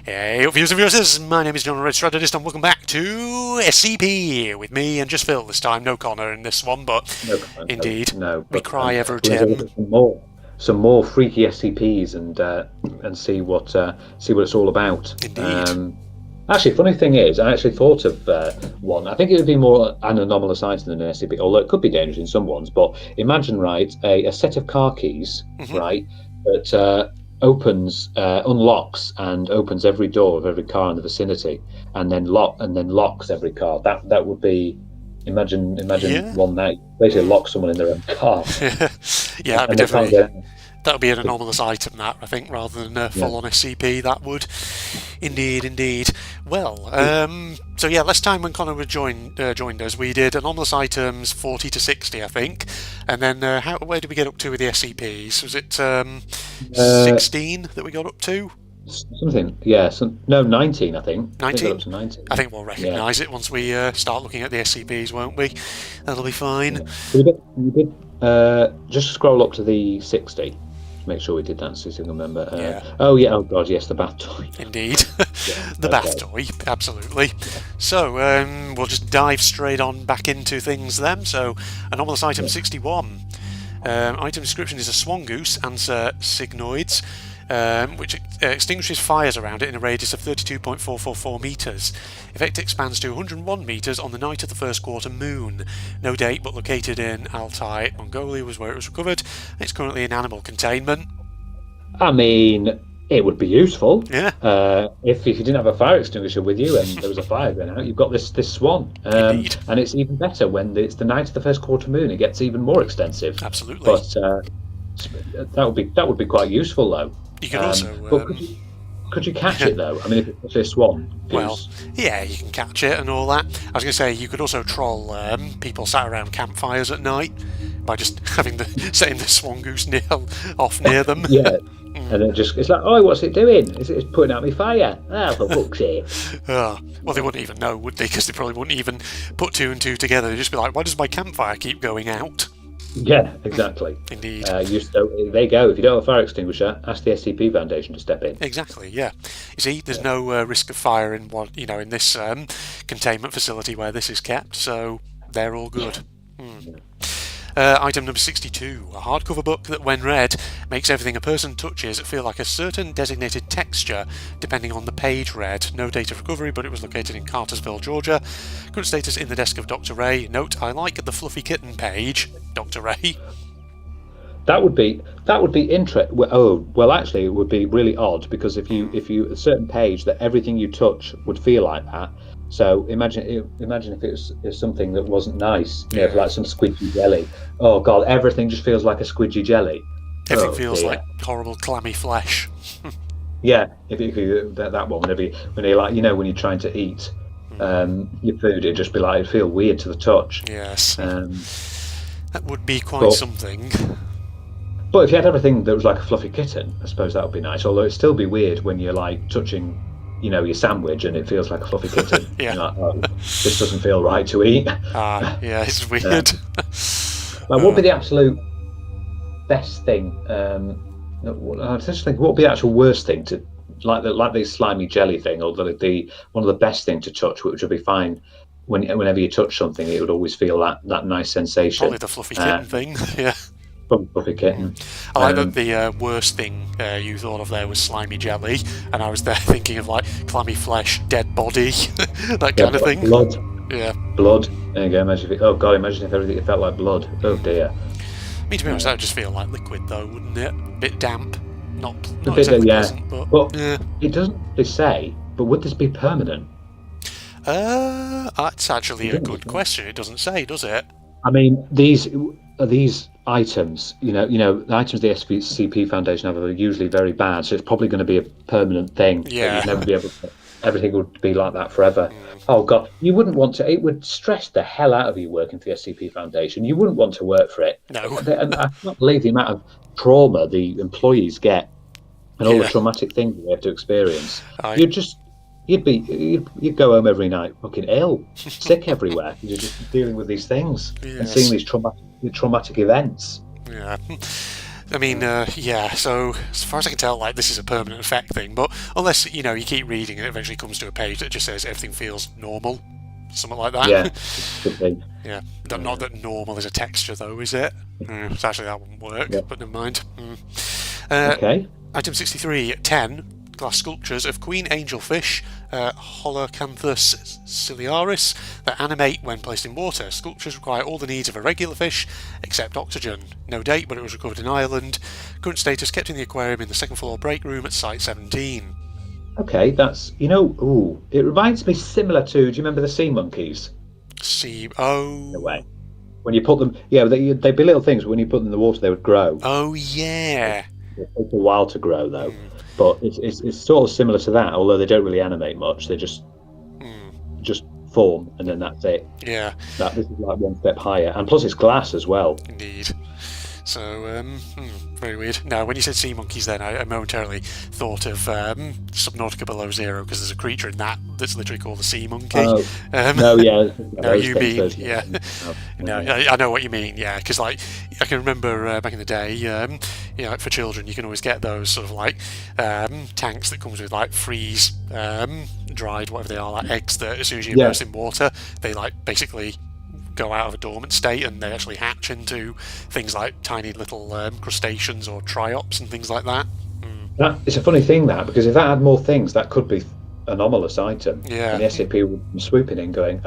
Hey, viewers and viewers, my name is John Red Strategist and welcome back to SCP with me and just Phil this time. No Connor in this one, but indeed, we cry ever Tim. Some more freaky SCPs and see what it's all about. Indeed. Actually, funny thing is, I actually thought of one. I think it would be more an anomalous item than an SCP, although it could be dangerous in some ones. But imagine, right, a set of car keys, right, that unlocks and opens every door of every car in the vicinity, and then locks every car. That would be. Imagine one night basically lock someone in their own car. Yeah, that'd be definitely. That would be an anomalous item, that, I think, rather than a full-on SCP, that would. Indeed. Well, so yeah, last time when Connor joined us, we did anomalous items 40 to 60, I think. And then where did we get up to with the SCPs? Was it 16 that we got up to? Something, yeah. 19, I think. 19? I think we'll recognise it once we start looking at the SCPs, won't we? That'll be fine. Yeah. We did just scroll up to the 60. Make sure we did that, so you can remember. Oh god, yes, the bath toy. Indeed. The bath toy, absolutely. So, we'll just dive straight on back into things then. So, anomalous item 61. Item description is a swan goose, answer cygnoids, which extinguishes fires around it in a radius of 32.444 metres. Effect expands to 101 metres on the night of the first quarter moon. No date, but located in Altai, Mongolia was where it was recovered. It's currently in animal containment. I mean, it would be useful. Yeah. If you didn't have a fire extinguisher with you and there was a fire going out, you've got this swan. And it's even better when it's the night of the first quarter moon. It gets even more extensive. Absolutely. But that would be quite useful, though. You could also. But could you catch it though? I mean, if it's a swan goose. Well, yeah, you can catch it and all that. I was going to say you could also troll people sat around campfires at night by just setting the swan goose off near them. Yeah, and it's like, oh, what's it doing? It's putting out me fire. For fuck's sake. Well, they wouldn't even know, would they? Because they probably wouldn't even put two and two together. They'd just be like, why does my campfire keep going out? Yeah, exactly. Indeed. There you go. If you don't have a fire extinguisher, ask the SCP Foundation to step in. Exactly. Yeah. You see, there's no risk of fire in in this containment facility where this is kept, so they're all good. Item number 62, a hardcover book that, when read, makes everything a person touches feel like a certain designated texture, depending on the page read. No date of recovery, but it was located in Cartersville, Georgia. Current status in the desk of Dr. Ray. Note, I like the fluffy kitten page, Dr. Ray. That would be interesting. Oh, well, actually, it would be really odd because if you a certain page that everything you touch would feel like that. So imagine if it was something that wasn't nice, like some squidgy jelly. Oh god, everything just feels like a squidgy jelly. Everything feels like horrible clammy flesh. Yeah, if that one, when you're like, when you're trying to eat your food, it'd just be like, it'd feel weird to the touch. Yes, that would be quite something. But if you had everything that was like a fluffy kitten, I suppose that would be nice. Although it'd still be weird when you're like touching, your sandwich and it feels like a fluffy kitten. Yeah. You're like, oh, this doesn't feel right to eat. Yeah, it's weird. What would be the absolute best thing? I was just thinking, what would be the actual worst thing to like the slimy jelly thing, or the one of the best thing to touch, which would be fine whenever you touch something, it would always feel that nice sensation. Probably the fluffy kitten thing. Yeah. Fluffy kitten. I like that the worst thing you thought of there was slimy jelly, and I was there thinking of like clammy flesh, dead body, that kind of thing. Blood. Yeah. Blood. There you go. Imagine if everything felt like blood. Oh dear. I mean, to be honest, that would just feel like liquid, though, wouldn't it? A bit damp, not exactly pleasant, but yeah. It doesn't really say. But would this be permanent? That's actually a good question. It doesn't say, does it? I mean, these items, the items the SCP Foundation have are usually very bad, so it's probably going to be a permanent thing. Yeah. You'd never be able to, everything would be like that forever. Oh god, you wouldn't want to. It would stress the hell out of you working for the SCP Foundation. You wouldn't want to work for it. No. And I can't believe the amount of trauma the employees get and all the traumatic things they have to experience. You'd go home every night fucking ill, sick everywhere. You're just dealing with these things and seeing these traumatic events. Yeah. I mean, yeah, so as far as I can tell, like, this is a permanent effect thing, but unless, you keep reading and it eventually comes to a page that just says everything feels normal, something like that. Yeah, could be. Yeah, not that normal is a texture, though, is it? So actually that wouldn't work, Yeah. but never mind. Okay. Item 63, 10. Glass sculptures of queen angelfish, Holocanthus ciliaris, that animate when placed in water. Sculptures require all the needs of a regular fish, except oxygen. No date, but it was recovered in Ireland. Current status kept in the aquarium in the second floor break room at Site 17. Okay, that's it reminds me similar to. Do you remember the sea monkeys? See, In a way, when you put them, they'd be little things. But when you put them in the water, they would grow. oh yeah. It takes a while to grow, though. But it's sort of similar to that, although they don't really animate much. They just form, and then that's it. Yeah, This is like one step higher, and plus it's glass as well. indeed. So, very weird. Now, when you said sea monkeys then, I momentarily thought of Subnautica Below Zero, because there's a creature in that that's literally called the sea monkey. No, yeah. No, you mean, yeah. No, I know what you mean, yeah, because, like, I can remember back in the day, like for children, you can always get those sort of, like, tanks that comes with, like, freeze, dried, whatever they are, like eggs that as soon as you immerse in water, they, like, basically go out of a dormant state and they actually hatch into things like tiny little crustaceans or triops and things like that. It's a funny thing, that, because if that had more things, that could be anomalous item. Yeah. And the SCP would be swooping in going,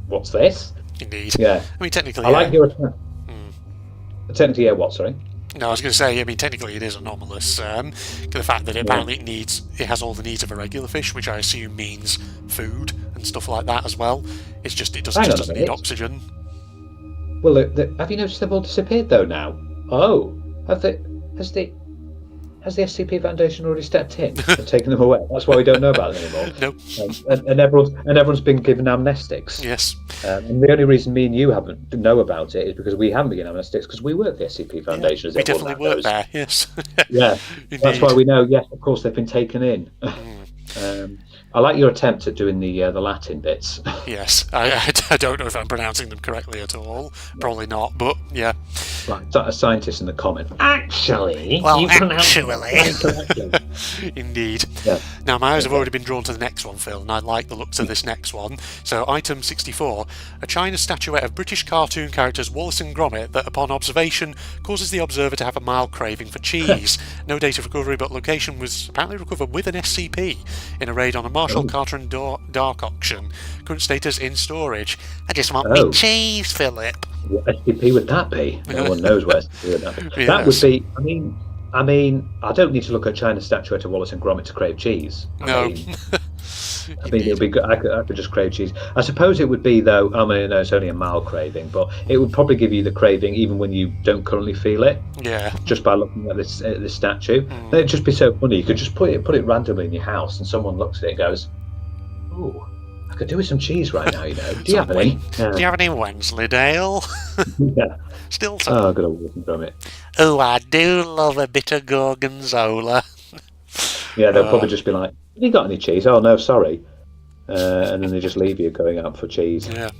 what's this? Indeed. Yeah. I mean, technically... I like your attempt. Technically, what, sorry? No, I was going to say, I mean, technically it is anomalous. The fact that apparently it has all the needs of a regular fish, which I assume means food and stuff like that as well. It's just, it doesn't need oxygen. Well, have you noticed they've all disappeared, though, now? Oh, has the SCP Foundation already stepped in and taken them away? That's why we don't know about them anymore. Nope. And everyone's been given amnestics. Yes. And the only reason me and you haven't know about it is because we haven't been given amnestics, because we work for the SCP Foundation. We definitely work there, yes. Yeah, that's why we know, yes, of course, they've been taken in. I like your attempt at doing the Latin bits. Yes, I don't know if I'm pronouncing them correctly at all. Probably not, but yeah. Like a scientist in the comment. Actually, well, you actually. Indeed. Yeah. Now, my eyes have already been drawn to the next one, Phil, and I like the looks of this next one. So, item 64, a China statuette of British cartoon characters Wallace and Gromit that, upon observation, causes the observer to have a mild craving for cheese. No date of recovery, but location was apparently recovered with an SCP in a raid on a Marshall Carter and Dark auction. Current status in storage. I just want me cheese, Philip. What SCP would that be? No one knows what SCP would that be. Yes. That would be. I mean, I don't need to look at China statuette of Wallace and Gromit to crave cheese. I mean, it would be good. I could just crave cheese. I suppose it would be, though. I mean, no, it's only a mild craving, but it would probably give you the craving even when you don't currently feel it. Yeah. Just by looking at this statue, it'd just be so funny. You could just put it randomly in your house, and someone looks at it and goes, "Ooh, I could do with some cheese right now, you know. Do you have any? Do you have any Wensleydale?" Yeah. Still. Oh, good old Wallace and Gromit. Oh, I do love a bit of gorgonzola. Yeah, they'll probably just be like, "Have you got any cheese?" "Oh no, sorry," and then they just leave you going out for cheese. Yeah.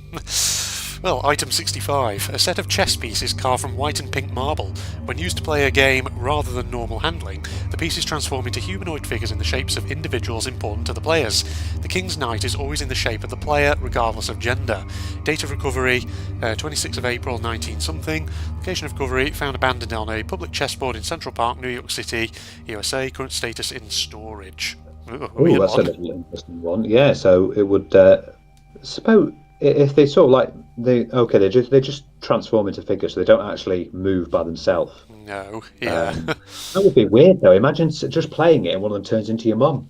Well, item 65. A set of chess pieces carved from white and pink marble. When used to play a game rather than normal handling, the pieces transform into humanoid figures in the shapes of individuals important to the players. The King's Knight is always in the shape of the player, regardless of gender. Date of recovery, 26th of April 19-something. Location of recovery, found abandoned on a public chessboard in Central Park, New York City, USA. Current status in storage. Oh, that's a little interesting one. Yeah, so it would suppose if they sort of like they just transform into figures, so they don't actually move by themselves. No, yeah. That would be weird, though. Imagine just playing it and one of them turns into your mum.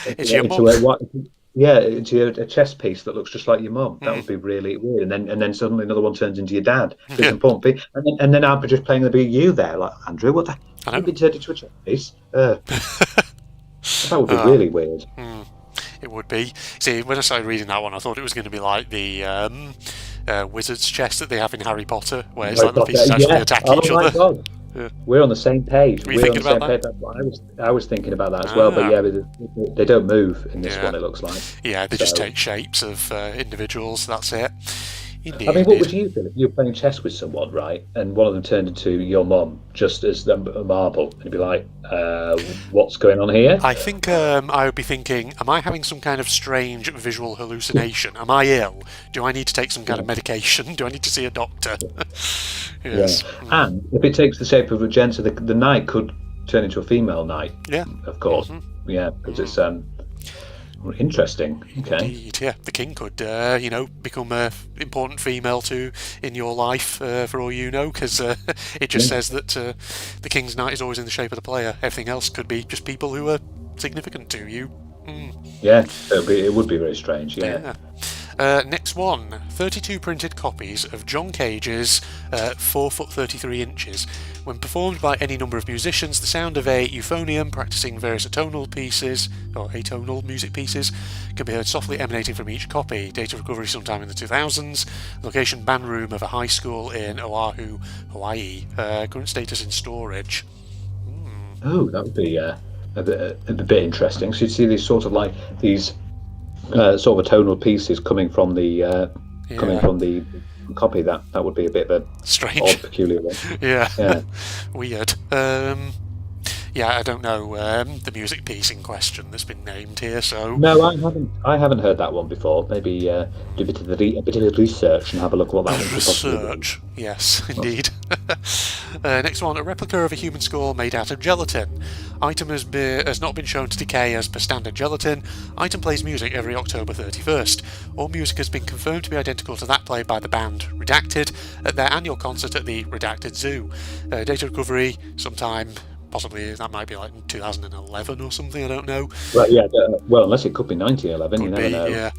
It's your mum. Into a chess piece that looks just like your mum. That would be really weird. And then suddenly another one turns into your dad. And then I'm just playing, there'll be you there, like, Andrew, what the hell? You've been turned into a chess piece. That would be really weird. It would be. See, when I started reading that one, I thought it was going to be like the wizard's chest that they have in Harry Potter, where it's like the pieces actually attack each other. God. Yeah. We're on the same page. Were you thinking about that? I was thinking about that as well, but they don't move in this one, it looks like. Yeah, they just take shapes of individuals, that's it. Indeed, I mean, what indeed. would you feel if you were playing chess with someone, right, and one of them turned into your mum just as a marble, and you'd be like, "What's going on here?" I think I would be thinking, am I having some kind of strange visual hallucination? Am I ill? Do I need to take some kind of medication? Do I need to see a doctor? Yeah, Yes. and if it takes the shape of a gent, so the knight could turn into a female knight, Yeah. of course. Yeah, because it's interesting. Okay. Indeed, yeah. The king could, become a important female too in your life, for all you know, because it just says that the king's knight is always in the shape of the player. Everything else could be just people who are significant to you. Yeah, it would be very strange. Yeah. Yeah. Next one, 32 printed copies of John Cage's 4 foot 33 inches. When performed by any number of musicians, the sound of a euphonium practicing various atonal pieces, or atonal music pieces, can be heard softly emanating from each copy. Date of recovery sometime in the 2000s. Location band room of a high school in Oahu, Hawaii. Current status in storage. Oh, that would be a bit interesting. So you'd see these sort of like these sort of tonal pieces coming from the copy. That would be a bit of a Strange. odd, peculiar one. Yeah. Weird. Yeah, I don't know the music piece in question that's been named here. So No, I haven't heard that one before. Maybe do a bit of research and have a look at what that one could possibly be. research. Yes, indeed. Next one, a replica of a human skull made out of gelatin. Item has not been shown to decay as per standard gelatin. Item plays music every October 31st. All music has been confirmed to be identical to that played by the band Redacted at their annual concert at the Redacted Zoo. Data recovery sometime, possibly that might be like 2011 or something, I don't know. Right, yeah. Well, unless it could be 1911, you never know. Yeah.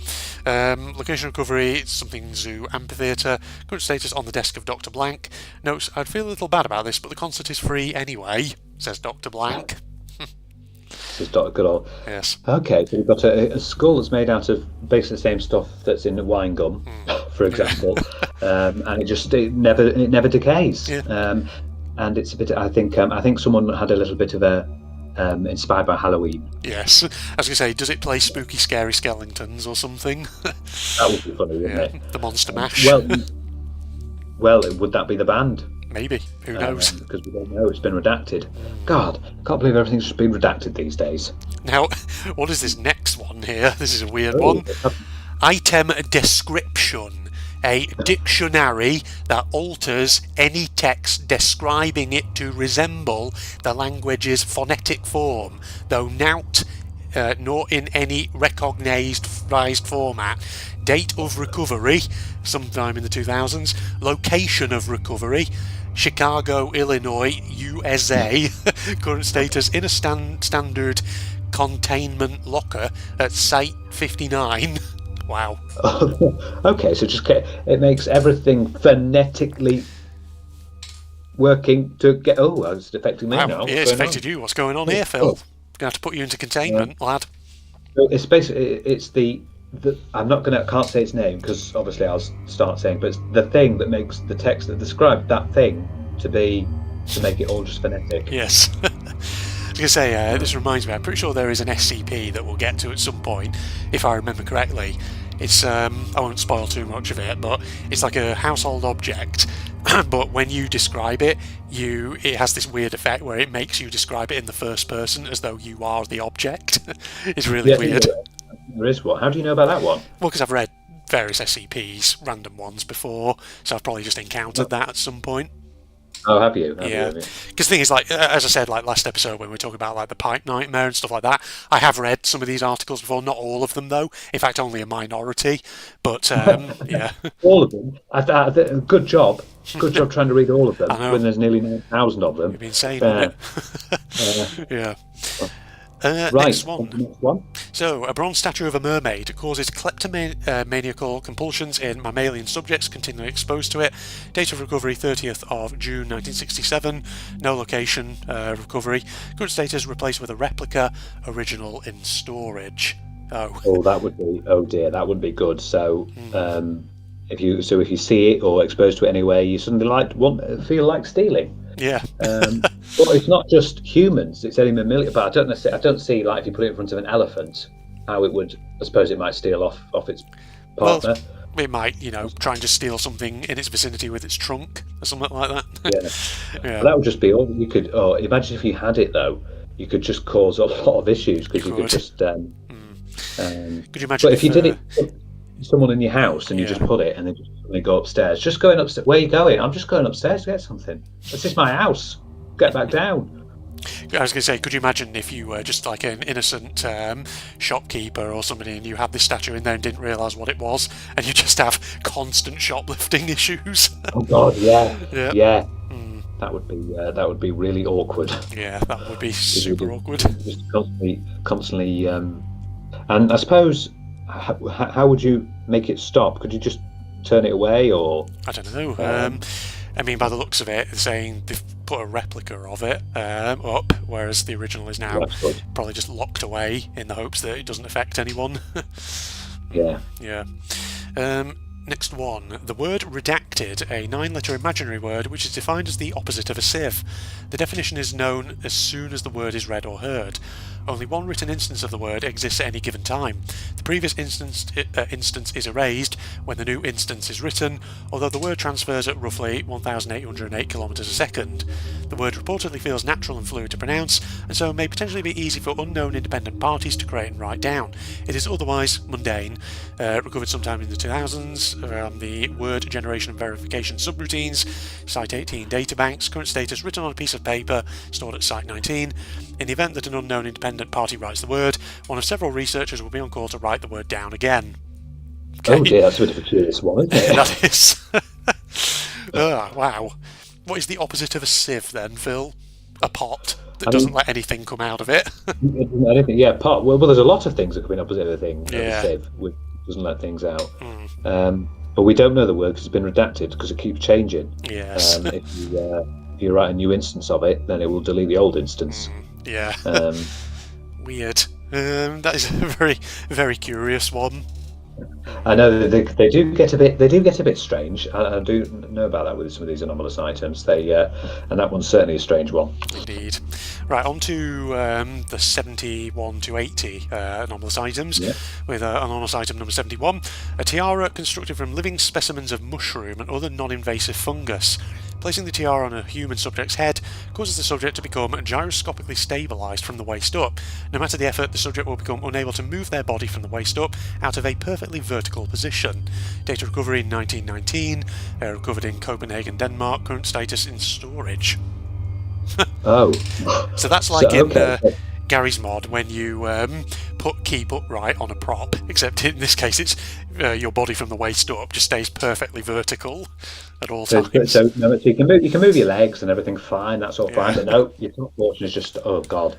Location recovery, something zoo amphitheatre. Current status on the desk of Dr. Blank. Notes, I'd feel a little bad about this, but the concert is free anyway, says Dr. Blank. This is Dr. Goodall. Yes. Okay, so we've got a skull that's made out of basically the same stuff that's in wine gum, for example, and it never decays. Yeah. And it's a bit. I think someone had a little bit of a inspired by Halloween. Yes. I was going to say, does it play spooky, scary skeletons or something? That would be funny, wouldn't it? The Monster Mash. Well, would that be the band? Maybe. Who knows? Because we don't know. It's been redacted. God, I can't believe everything's just been redacted these days. Now, what is this next one here? This is a weird one. Item description. A dictionary that alters any text describing it to resemble the language's phonetic form, though not in any recognised format. Date of recovery, sometime in the 2000s. Location of recovery, Chicago, Illinois, USA. Current status in a standard containment locker at Site 59. Wow. Okay, so it makes everything phonetically working to get. Oh, it's affecting me now. Yeah, it's affected you. What's going on here, Phil? Going to have to put you into containment, lad. It's basically can't say its name because obviously I'll start saying, but it's the thing that makes the text that described that thing to make it all just phonetic. Yes. I was going to say, this reminds me, I'm pretty sure there is an SCP that we'll get to at some point, if I remember correctly. It's, I won't spoil too much of it, but it's like a household object, but when you describe it, it has this weird effect where it makes you describe it in the first person as though you are the object. It's really weird. There is one. How do you know about that one? Well, because I've read various SCPs, random ones before, so I've probably just encountered that at some point. Oh, have you? Yeah, because the thing is, like, as I said, like last episode when we were talking about like the pipe nightmare and stuff like that, I have read some of these articles before, not all of them though. In fact, only a minority. But yeah, all of them. Good job trying to read all of them when there's nearly 9,000 of them. You've been saying it. Yeah. Right. Next one. So, a bronze statue of a mermaid causes kleptomaniacal compulsions in mammalian subjects continually exposed to it. Date of recovery 30th of June 1967. No location recovery. Current status replaced with a replica, original in storage. Oh, that would be. Oh dear, that wouldn't be good. So, if you see it or exposed to it anyway, you suddenly feel like stealing. Yeah. But it's not just humans; it's any mammalian. But I don't see like if you put it in front of an elephant, how it would. I suppose it might steal off its partner. it might, try and just steal something in its vicinity with its trunk or something like that. Yeah. Yeah. Well, that would just be all you could. Oh, imagine if you had it though, you could just cause a lot of issues because you could just. Could you imagine But if you did uh, it, someone in your house and you just put it and then just suddenly go upstairs, just going upstairs. Where are you going? I'm just going upstairs to get something. This is my house. Get back down. I was going to say, could you imagine if you were just like an innocent shopkeeper or somebody and you had this statue in there and didn't realise what it was, and you just have constant shoplifting issues? Oh God, yeah. That would be really awkward. Yeah, that would be super awkward. Just constantly. And I suppose, how would you make it stop? Could you just turn it away, or I don't know. I mean, by the looks of it, saying they've put a replica of it up, whereas the original is now probably just locked away in the hopes that it doesn't affect anyone. Yeah. Yeah. Next one. The word redacted, a 9-letter imaginary word which is defined as the opposite of a sieve. The definition is known as soon as the word is read or heard. Only one written instance of the word exists at any given time. The previous instance is erased when the new instance is written, although the word transfers at roughly 1,808 kilometers a second. The word reportedly feels natural and fluid to pronounce, and so may potentially be easy for unknown independent parties to create and write down. It is otherwise mundane, recovered sometime in the 2000s around the word generation and verification subroutines, Site 18 databanks, current status written on a piece of paper stored at Site 19. In the event that an unknown independent party writes the word, one of several researchers will be on call to write the word down again. Okay. Oh dear, that's a bit of a curious one, isn't it? That is. Wow. What is the opposite of a sieve then, Phil? A pot that doesn't let anything come out of it. Pot. Well, there's a lot of things that could be opposite of a thing. Yeah. A sieve, which doesn't let things out. But we don't know the word because it's been redacted because it keeps changing. Yes. If you write a new instance of it, then it will delete the old instance. Yeah. Weird. That is a very, very curious one. I know they do get a bit strange. I do know about that with some of these anomalous items. And that one's certainly a strange one. Indeed. Right, on to the 71 to 80 anomalous items, with anomalous item number 71, a tiara constructed from living specimens of mushroom and other non-invasive fungus. Placing the tiara on a human subject's head causes the subject to become gyroscopically stabilised from the waist up. No matter the effort, the subject will become unable to move their body from the waist up out of a perfectly vertical position. Data recovery in 1919, recovered in Copenhagen, Denmark, current status in storage. Oh. So that's like in Gary's mod when you put keep upright on a prop, except in this case it's your body from the waist up just stays perfectly vertical at all times. So you can move your legs and everything fine, that's all fine, but no, your top portion is just, oh God.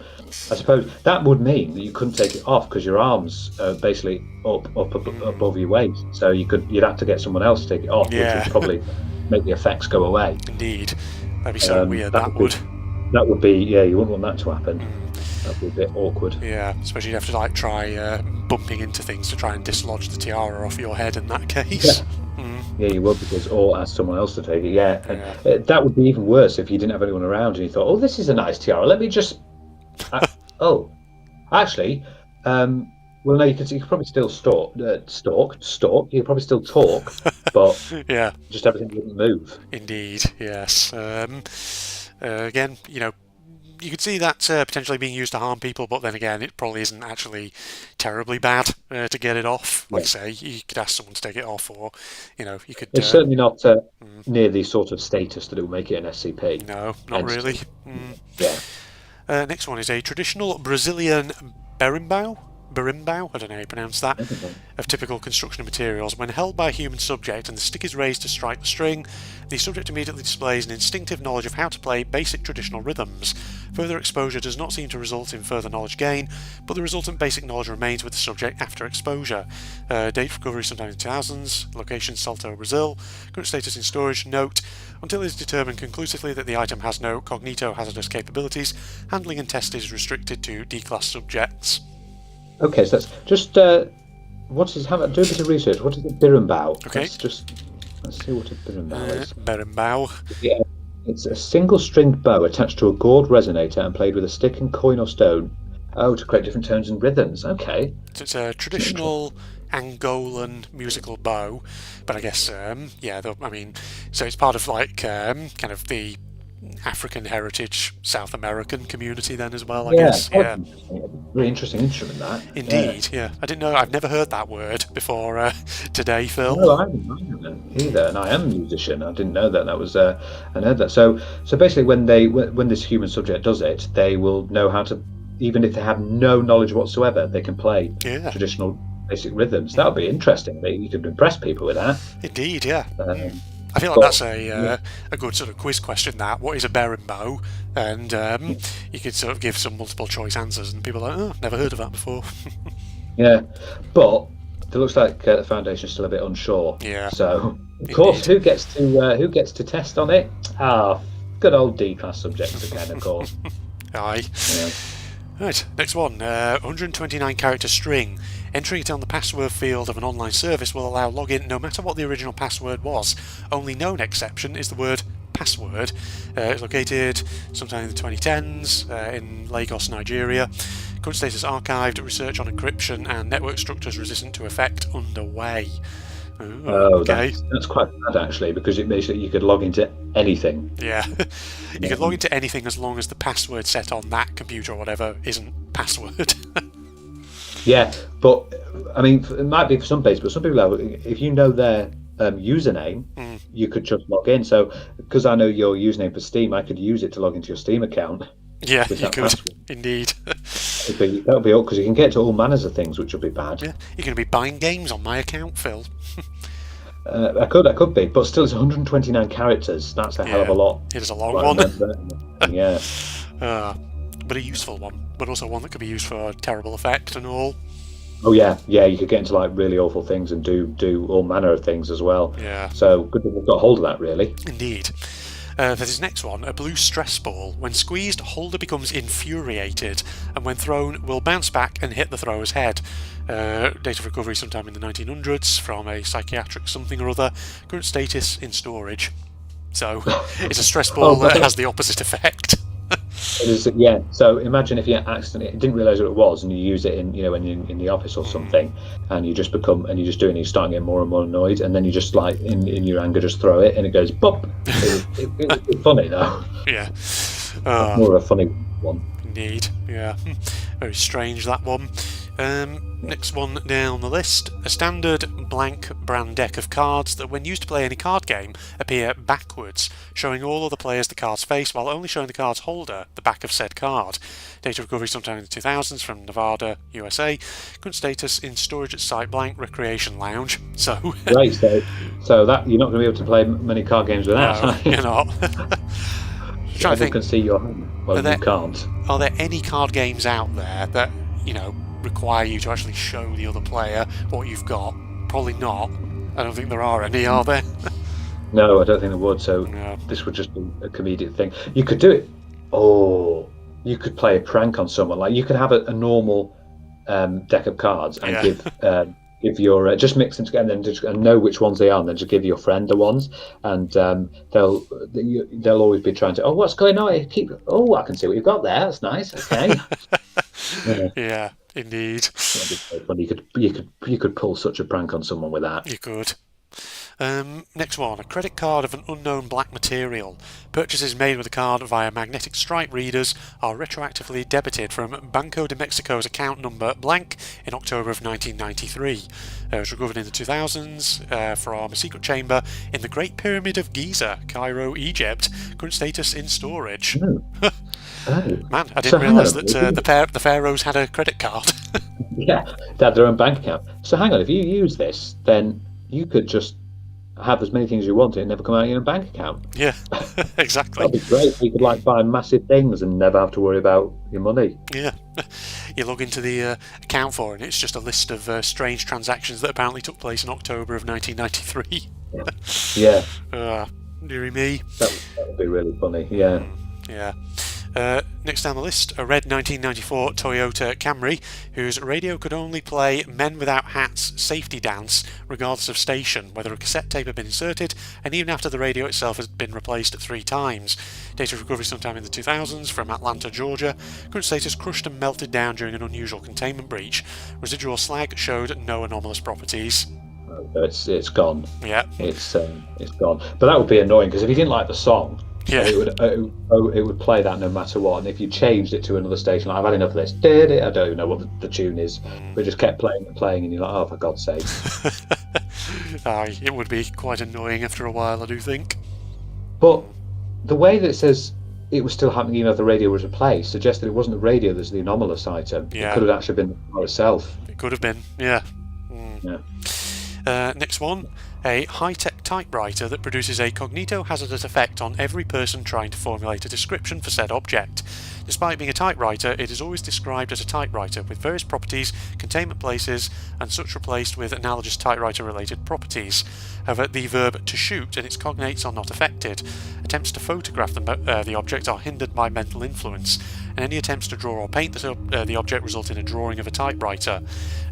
I suppose that would mean that you couldn't take it off because your arms are basically up above your waist, so you'd have to get someone else to take it off, which would probably make the effects go away. Indeed. That'd be so weird, that would. That would be, you wouldn't want that to happen. That would be a bit awkward. Yeah, especially you'd have to try bumping into things to try and dislodge the tiara off your head in that case. Yeah, you would, or ask someone else to take it. And that would be even worse if you didn't have anyone around and you thought, oh, this is a nice tiara, let me just actually, well, no, you could probably still stalk. You could probably still talk, but just everything wouldn't move. Indeed, yes. Again, you could see that potentially being used to harm people, but then again, it probably isn't actually terribly bad to get it off. Like I say, you could ask someone to take it off, or you could. It's certainly not near the sort of status that it will make it an SCP. No, not really. Yeah. Next one is a traditional Brazilian berimbau, I don't know how you pronounce that, of typical construction materials. When held by a human subject and the stick is raised to strike the string, the subject immediately displays an instinctive knowledge of how to play basic traditional rhythms. Further exposure does not seem to result in further knowledge gain, but the resultant basic knowledge remains with the subject after exposure. Date recovery sometime in the 2000s, location Salto, Brazil, current status in storage. Note, until it is determined conclusively that the item has no cognito-hazardous capabilities, handling and test is restricted to D-class subjects. Okay, so that's just do a bit of research. What is a berimbau? Okay. Let's see what a berimbau is. Berimbau. Yeah, it's a single-stringed bow attached to a gourd resonator and played with a stick and coin or stone. Oh, to create different tones and rhythms. Okay. So it's a traditional Angolan musical bow, but I guess so it's part of like kind of the African heritage South American community then as well, I guess. Yeah, very interesting instrument that. indeed. Yeah, I didn't know. I've never heard that word before today, Phil. No, I haven't either, and I am a musician. I didn't know that. That was I know that. So basically, when this human subject does it, they will know how to, even if they have no knowledge whatsoever, they can play traditional basic rhythms. That would be interesting. You could impress people with that. Indeed, yeah. I feel like that's a good sort of quiz question. What is a berimbau? And you could sort of give some multiple choice answers, and people are like, oh, never heard of that before. Yeah, but it looks like the Foundation's still a bit unsure. Yeah. So of course, who gets to test on it? Good old D-class subjects again, of course. Aye. Yeah. Right, next one. 129 character string. Entering it on the password field of an online service will allow login no matter what the original password was. Only known exception is the word password. It's located sometime in the 2010s in Lagos, Nigeria. Current status archived. Research on encryption and network structures resistant to effect underway. Okay. That's quite bad actually, because it means that you could log into anything. Yeah, you could log into anything as long as the password set on that computer or whatever isn't password. Yeah, but I mean, it might be for some people, but some people have, if you know their username, you could just log in. So, because I know your username for Steam, I could use it to log into your Steam account. Yeah, you could, password. Indeed. That would be all, because you can get to all manners of things, which would be bad. Yeah, you're going to be buying games on my account, Phil. I could be, but still, it's 129 characters. That's a hell of a lot. It is a long one. Yeah. But a useful one, but also one that could be used for terrible effect and all. Oh yeah, you could get into like really awful things and do all manner of things as well. Yeah. So good that we've got a hold of that, really. Indeed. For this next one, a blue stress ball. When squeezed, holder becomes infuriated, and when thrown, will bounce back and hit the thrower's head. Date of recovery sometime in the 1900s from a psychiatric something or other. Current status in storage. So it's a stress ball that has the opposite effect. It is, yeah. So imagine if you accidentally didn't realise what it was, and you use it in in the office or something, and you just doing it, you start getting more and more annoyed, and then you just like in your anger just throw it, and it goes pop. It's funny though. Yeah. More of a funny one. Indeed. Yeah. Very strange, that one. Next one down the list, a standard blank brand deck of cards that when used to play any card game appear backwards, showing all other players the card's face while only showing the card's holder the back of said card. Date of recovery sometime in the 2000s from Nevada, USA. Current status in storage at Site Blank Recreation Lounge. So right, so that you're not going to be able to play many card games with that. No, you're not. Trying to think. Can see your home. Well, you can't. Are there any card games out there that require you to actually show the other player what you've got? Probably not. I don't think there are any, are there? No, I don't think there would. So this would just be a comedic thing. You could do it. Oh, you could play a prank on someone. Like you could have a normal deck of cards and give your just mix them together and know which ones they are, and then just give your friend the ones, and they'll always be trying to. Oh, what's going on? I can see what you've got there. That's nice. Okay. Yeah. Indeed. That'd be so funny. You could pull such a prank on someone with that. You could. Next one, a credit card of an unknown black material. Purchases made with the card via magnetic stripe readers are retroactively debited from Banco de Mexico's account number blank in October of 1993. It was recovered in the 2000s from a secret chamber in the Great Pyramid of Giza, Cairo, Egypt. Current status in storage. Man, I didn't realise that the pharaohs had a credit card. Yeah, they had their own bank account. So hang on, if you use this, then you could just have as many things as you want and never come out of your own bank account. Yeah, exactly. That'd be great. You could buy massive things and never have to worry about your money. Yeah. You log into the account for it, and it's just a list of strange transactions that apparently took place in October of 1993. Yeah. Deary me. That would be really funny, yeah. Yeah. Next down the list, a red 1994 Toyota Camry, whose radio could only play Men Without Hats Safety Dance, regardless of station, whether a cassette tape had been inserted, and even after the radio itself had been replaced 3 times. Data recovery sometime in the 2000s from Atlanta, Georgia. Current status crushed and melted down during an unusual containment breach. Residual slag showed no anomalous properties. It's gone. Yeah. It's gone. But that would be annoying, because if you didn't like the song, yeah, it would play that no matter what. And if you changed it to another station, like, I've had enough of this. I don't even know what the tune is, but it just kept playing and playing, and you're like, oh, for God's sake. Aye, it would be quite annoying after a while, I do think. But the way that it says it was still happening even if the radio was replaced suggests that it wasn't the radio that's the anomalous item. Yeah. It could have actually been the car itself. It could have been, yeah. Yeah. Next one, a high-tech typewriter that produces a cognito-hazardous effect on every person trying to formulate a description for said object. Despite being a typewriter, it is always described as a typewriter, with various properties, containment places, and such replaced with analogous typewriter-related properties. However, the verb to shoot and its cognates are not affected. Attempts to photograph the object are hindered by mental influence, and any attempts to draw or paint the object result in a drawing of a typewriter.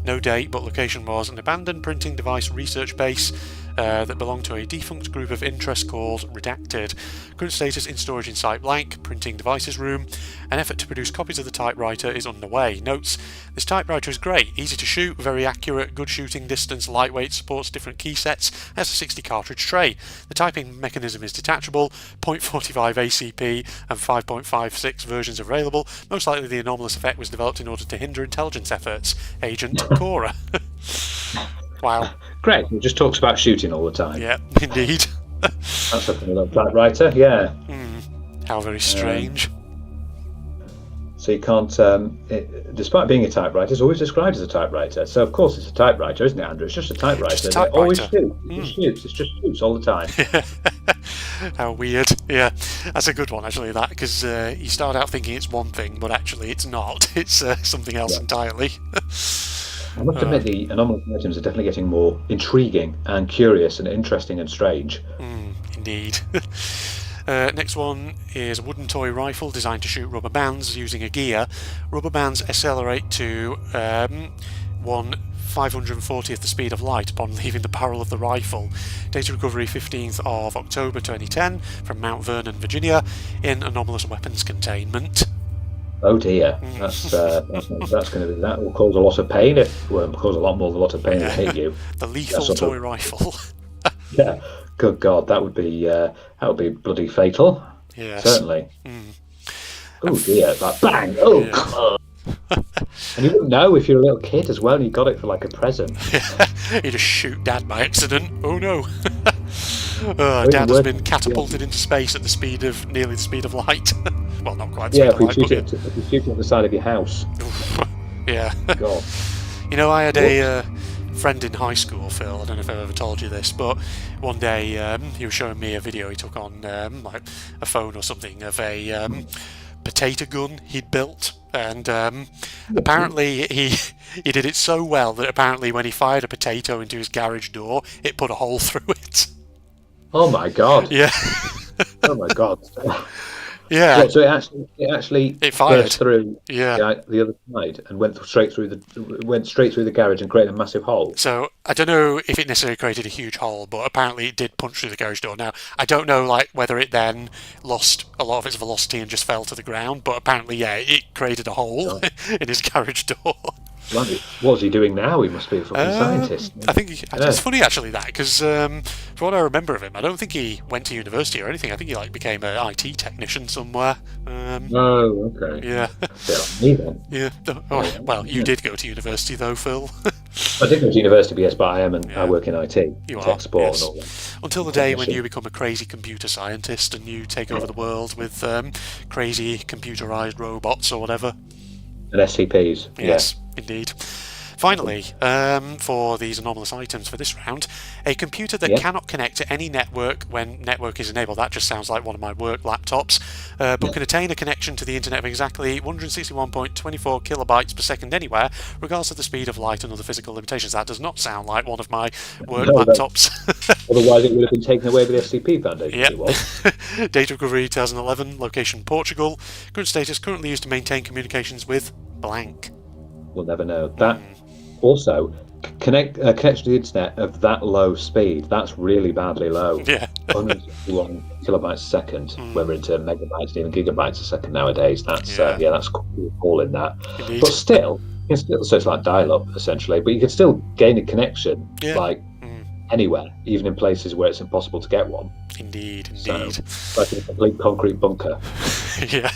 No date, but location was an abandoned printing device research base that belonged to a defunct group of interest called Redacted. Current status in storage in site blank, printing devices room. An effort to produce copies of the typewriter is underway. Notes, this typewriter is great, easy to shoot, very accurate, good shooting distance, lightweight, supports different key sets, has a 60 cartridge tray. The typing mechanism is detachable, 0.45 ACP and 5.56 versions available. Most likely the anomalous effect was developed in order to hinder intelligence efforts. Agent Cora. Wow. Great. It just talks about shooting all the time. Yeah, indeed. That's a funny little typewriter, yeah. How very strange. So you can't, despite being a typewriter, it's always described as a typewriter. So of course it's a typewriter, isn't it, Andrew? It's just a typewriter. Just a typewriter. It always shoots. It just shoots. It just shoots all the time. How weird. Yeah, that's a good one actually, that, because you start out thinking it's one thing, but actually it's not. It's something else entirely. I must admit the anomalous items are definitely getting more intriguing and curious and interesting and strange. Indeed. Next one is a wooden toy rifle designed to shoot rubber bands using a gear. Rubber bands accelerate to 1/540th the speed of light upon leaving the barrel of the rifle. Data recovery 15th of October 2010 from Mount Vernon, Virginia, in anomalous weapons containment. Oh dear, that's going to be, that will cause a lot of pain. It will cause a lot more than a lot of pain to hit you. The lethal toy rifle. Yeah, good God, that would be bloody fatal. Yes. Certainly. Oh dear, that bang! Oh God. And you wouldn't know if you're a little kid as well, and you got it for like a present. You just shoot Dad by accident. Oh no. Dad has been catapulted into space at nearly the speed of light. Well, not quite the speed of light, if you shoot it on the side of your house. Yeah. God. You know, I had a friend in high school, Phil. I don't know if I've ever told you this, but one day he was showing me a video he took on like a phone or something of a potato gun he'd built, and apparently he did it so well that apparently when he fired a potato into his garage door, it put a hole through it. Oh my God! Yeah. Oh my God! Yeah. So it actually fired burst through the other side and went straight through the garage and created a massive hole. So I don't know if it necessarily created a huge hole, but apparently it did punch through the garage door. Now I don't know whether it then lost a lot of its velocity and just fell to the ground, but apparently it created a hole in his garage door. What's he doing now? He must be a fucking scientist. I think it's funny actually that, because from what I remember of him, I don't think he went to university or anything. I think he became an IT technician somewhere. Oh, okay. Yeah. Me then. Yeah. Oh, well, you did go to university though, Phil. I did go to university, yes, but I work in IT, you tech are, support yes. and all that. Until the day when you become a crazy computer scientist and you take over the world with crazy computerized robots or whatever. And SCPs. Yes, indeed. Finally, for these anomalous items for this round, a computer that cannot connect to any network when network is enabled. That just sounds like one of my work laptops, but can attain a connection to the internet of exactly 161.24 kilobytes per second anywhere, regardless of the speed of light and other physical limitations. That does not sound like one of my work laptops. Otherwise, it would have been taken away by the SCP Foundation. Yep. It was. Date of recovery 2011, location Portugal. Current status currently used to maintain communications with blank. We'll never know. That also connection to the internet of that low speed. That's really badly low. Yeah. 161 kilobytes a second. Whether into megabytes, even gigabytes a second nowadays. That's that's cool in that. Indeed. But still, so it's like dial-up essentially. But you can still gain a connection like anywhere, even in places where it's impossible to get one. Indeed. So, like in a complete concrete bunker. Yeah.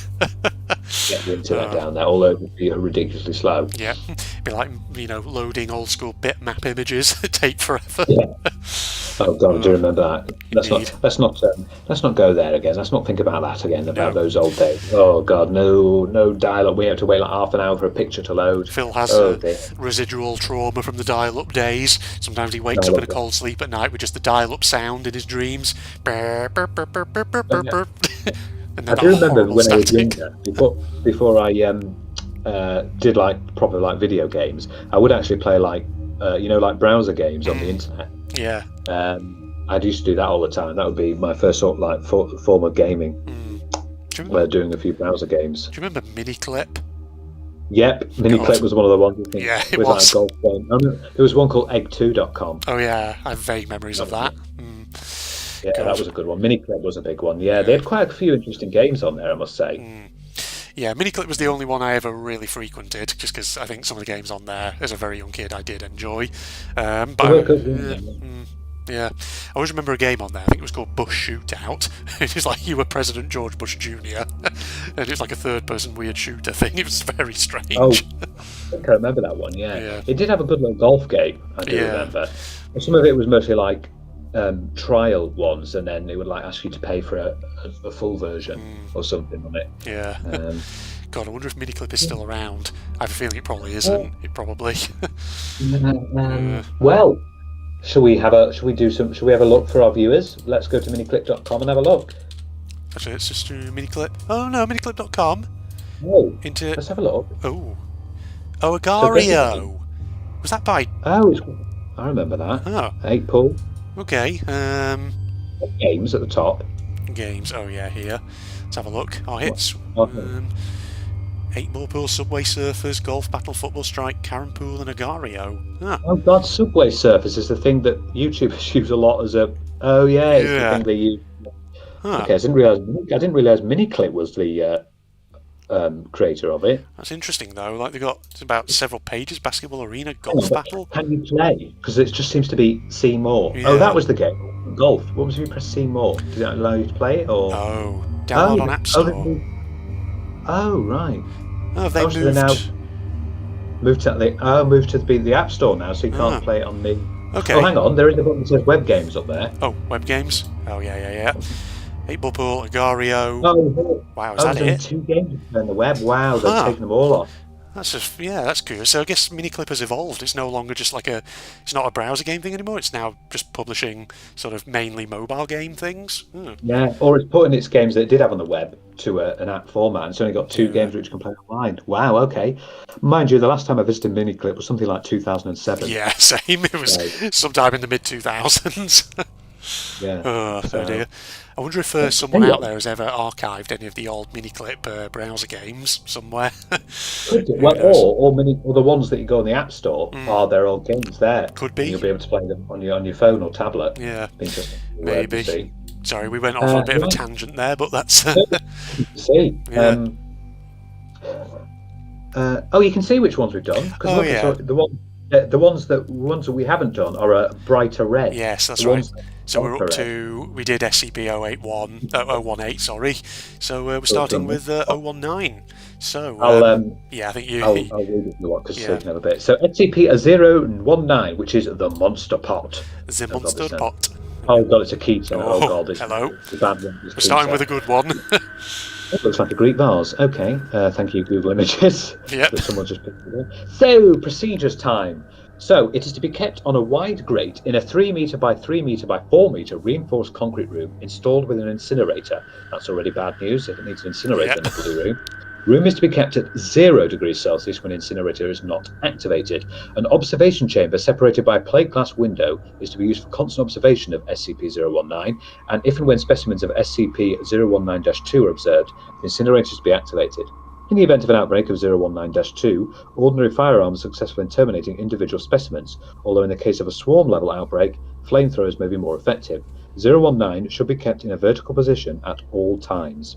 Get the internet down there, although it would be ridiculously slow. Yeah, be like, loading old school bitmap images. Take forever. Yeah. Oh god, I do remember that. Let's not go there again. Let's not think about that again. About those old days. Oh god, no dial-up. We have to wait like half an hour for a picture to load. Phil has residual trauma from the dial-up days. Sometimes he wakes up in a cold sleep at night with just the dial-up sound in his dreams. Burr, burr, burr, burr, burr, burr, burr, burr. I do remember when I was younger, before I did like proper like video games, I would actually play like like browser games on the internet. Yeah. I used to do that all the time. That would be my first sort of like form of gaming. Where doing a few browser games. Do you remember Miniclip? Yep, Miniclip was one of the ones. I think, yeah, it with was. Like golf game. There was one called egg2.com. Oh yeah, I have vague memories of that. Yeah, that was a good one. Miniclip was a big one. Yeah, they had quite a few interesting games on there, I must say. Yeah, Miniclip was the only one I ever really frequented, just because I think some of the games on there, as a very young kid, I did enjoy. Yeah, I always remember a game on there. I think it was called Bush Shootout. It was like you were President George Bush Jr. and it was like a third-person weird shooter thing. It was very strange. Oh, I think I remember that one. Yeah, it did have a good little golf game. I do remember. Some of it was mostly like trial ones, and then they would like ask you to pay for a full version or something on it. Yeah. God, I wonder if Miniclip is still around. I have a feeling it probably isn't. It probably. Well, should we have a look for our viewers? Let's go to miniclip.com and have a look. Actually, let's just do Miniclip. Oh no, miniclip.com. Oh, let's have a look. Oh, Agario. Was that by? Oh, I remember that. Oh, 8 Pool. Okay. Games at the top. Games. Oh yeah, here. Let's have a look. Our hits. 8 Ball Pool, Subway Surfers, Golf Battle, Football Strike, Karen Pool, and Agario. Oh god, Subway Surfers is the thing that YouTubers use a lot as a. Oh yeah, it's the thing they use. Okay, I didn't realize Miniclip was the creator of it. That's interesting though. Like they've got about several pages: basketball arena, golf battle. Can you play? Because it just seems to be see more. Yeah. Oh, that was the game. Golf. What was if you press see more? Did that allow you to play it or? Oh, download on App Store. Oh right. Oh, have they moved? So moved to the App Store now, so you can't play it on the. Okay. Oh, hang on. There is a button that says Web Games up there. Oh, Web Games. Oh yeah. 8 Ball Pool, Agario. Oh, wow, is that it? 2 games on the web. Wow, they've taken them all off. That's just that's good. So I guess Miniclip has evolved. It's no longer just like it's not a browser game thing anymore. It's now just publishing sort of mainly mobile game things. Yeah, or it's putting its games that it did have on the web to an app format. And it's only got 2 games which you can play online. Wow, okay. Mind you, the last time I visited Miniclip was something like 2007. Yeah, same. It was sometime in the mid 2000s. Yeah. Oh dear. I wonder if someone out there has ever archived any of the old Miniclip browser games somewhere. Well, or the ones that you go on the App Store are their old games there. Could be. And you'll be able to play them on your phone or tablet. Yeah. Interesting. Maybe. Sorry, we went off on a bit of a tangent there, but that's. See. Yeah. You can see which ones we've done. The ones that we haven't done are a brighter red. Yes, that's right. So we're up to, we did SCP-018, sorry. So we're starting with 019. So, I think you... I'll read it if you want, because it's taking a bit. So SCP-019, which is the Monster Pot. The Monster Pot. Oh god, it's a Keaton. Oh, Oh, god, it's hello. the bad one. It's We're starting Keaton. with a good one. It looks like a Greek vase. Okay, thank you, Google Images. Yep. That someone just picked it up. So, procedures time. So, it is to be kept on a wide grate in a 3 metre by 3 metre by 4 metre reinforced concrete room installed with an incinerator. That's already bad news if it needs an incinerator in the bloody room. Room is to be kept at 0 degrees Celsius when incinerator is not activated. An observation chamber separated by a plate glass window is to be used for constant observation of SCP-019, and if and when specimens of SCP-019-2 are observed, the incinerator is to be activated. In the event of an outbreak of 019-2, ordinary firearms are successful in terminating individual specimens, although in the case of a swarm-level outbreak, flamethrowers may be more effective. 019 should be kept in a vertical position at all times.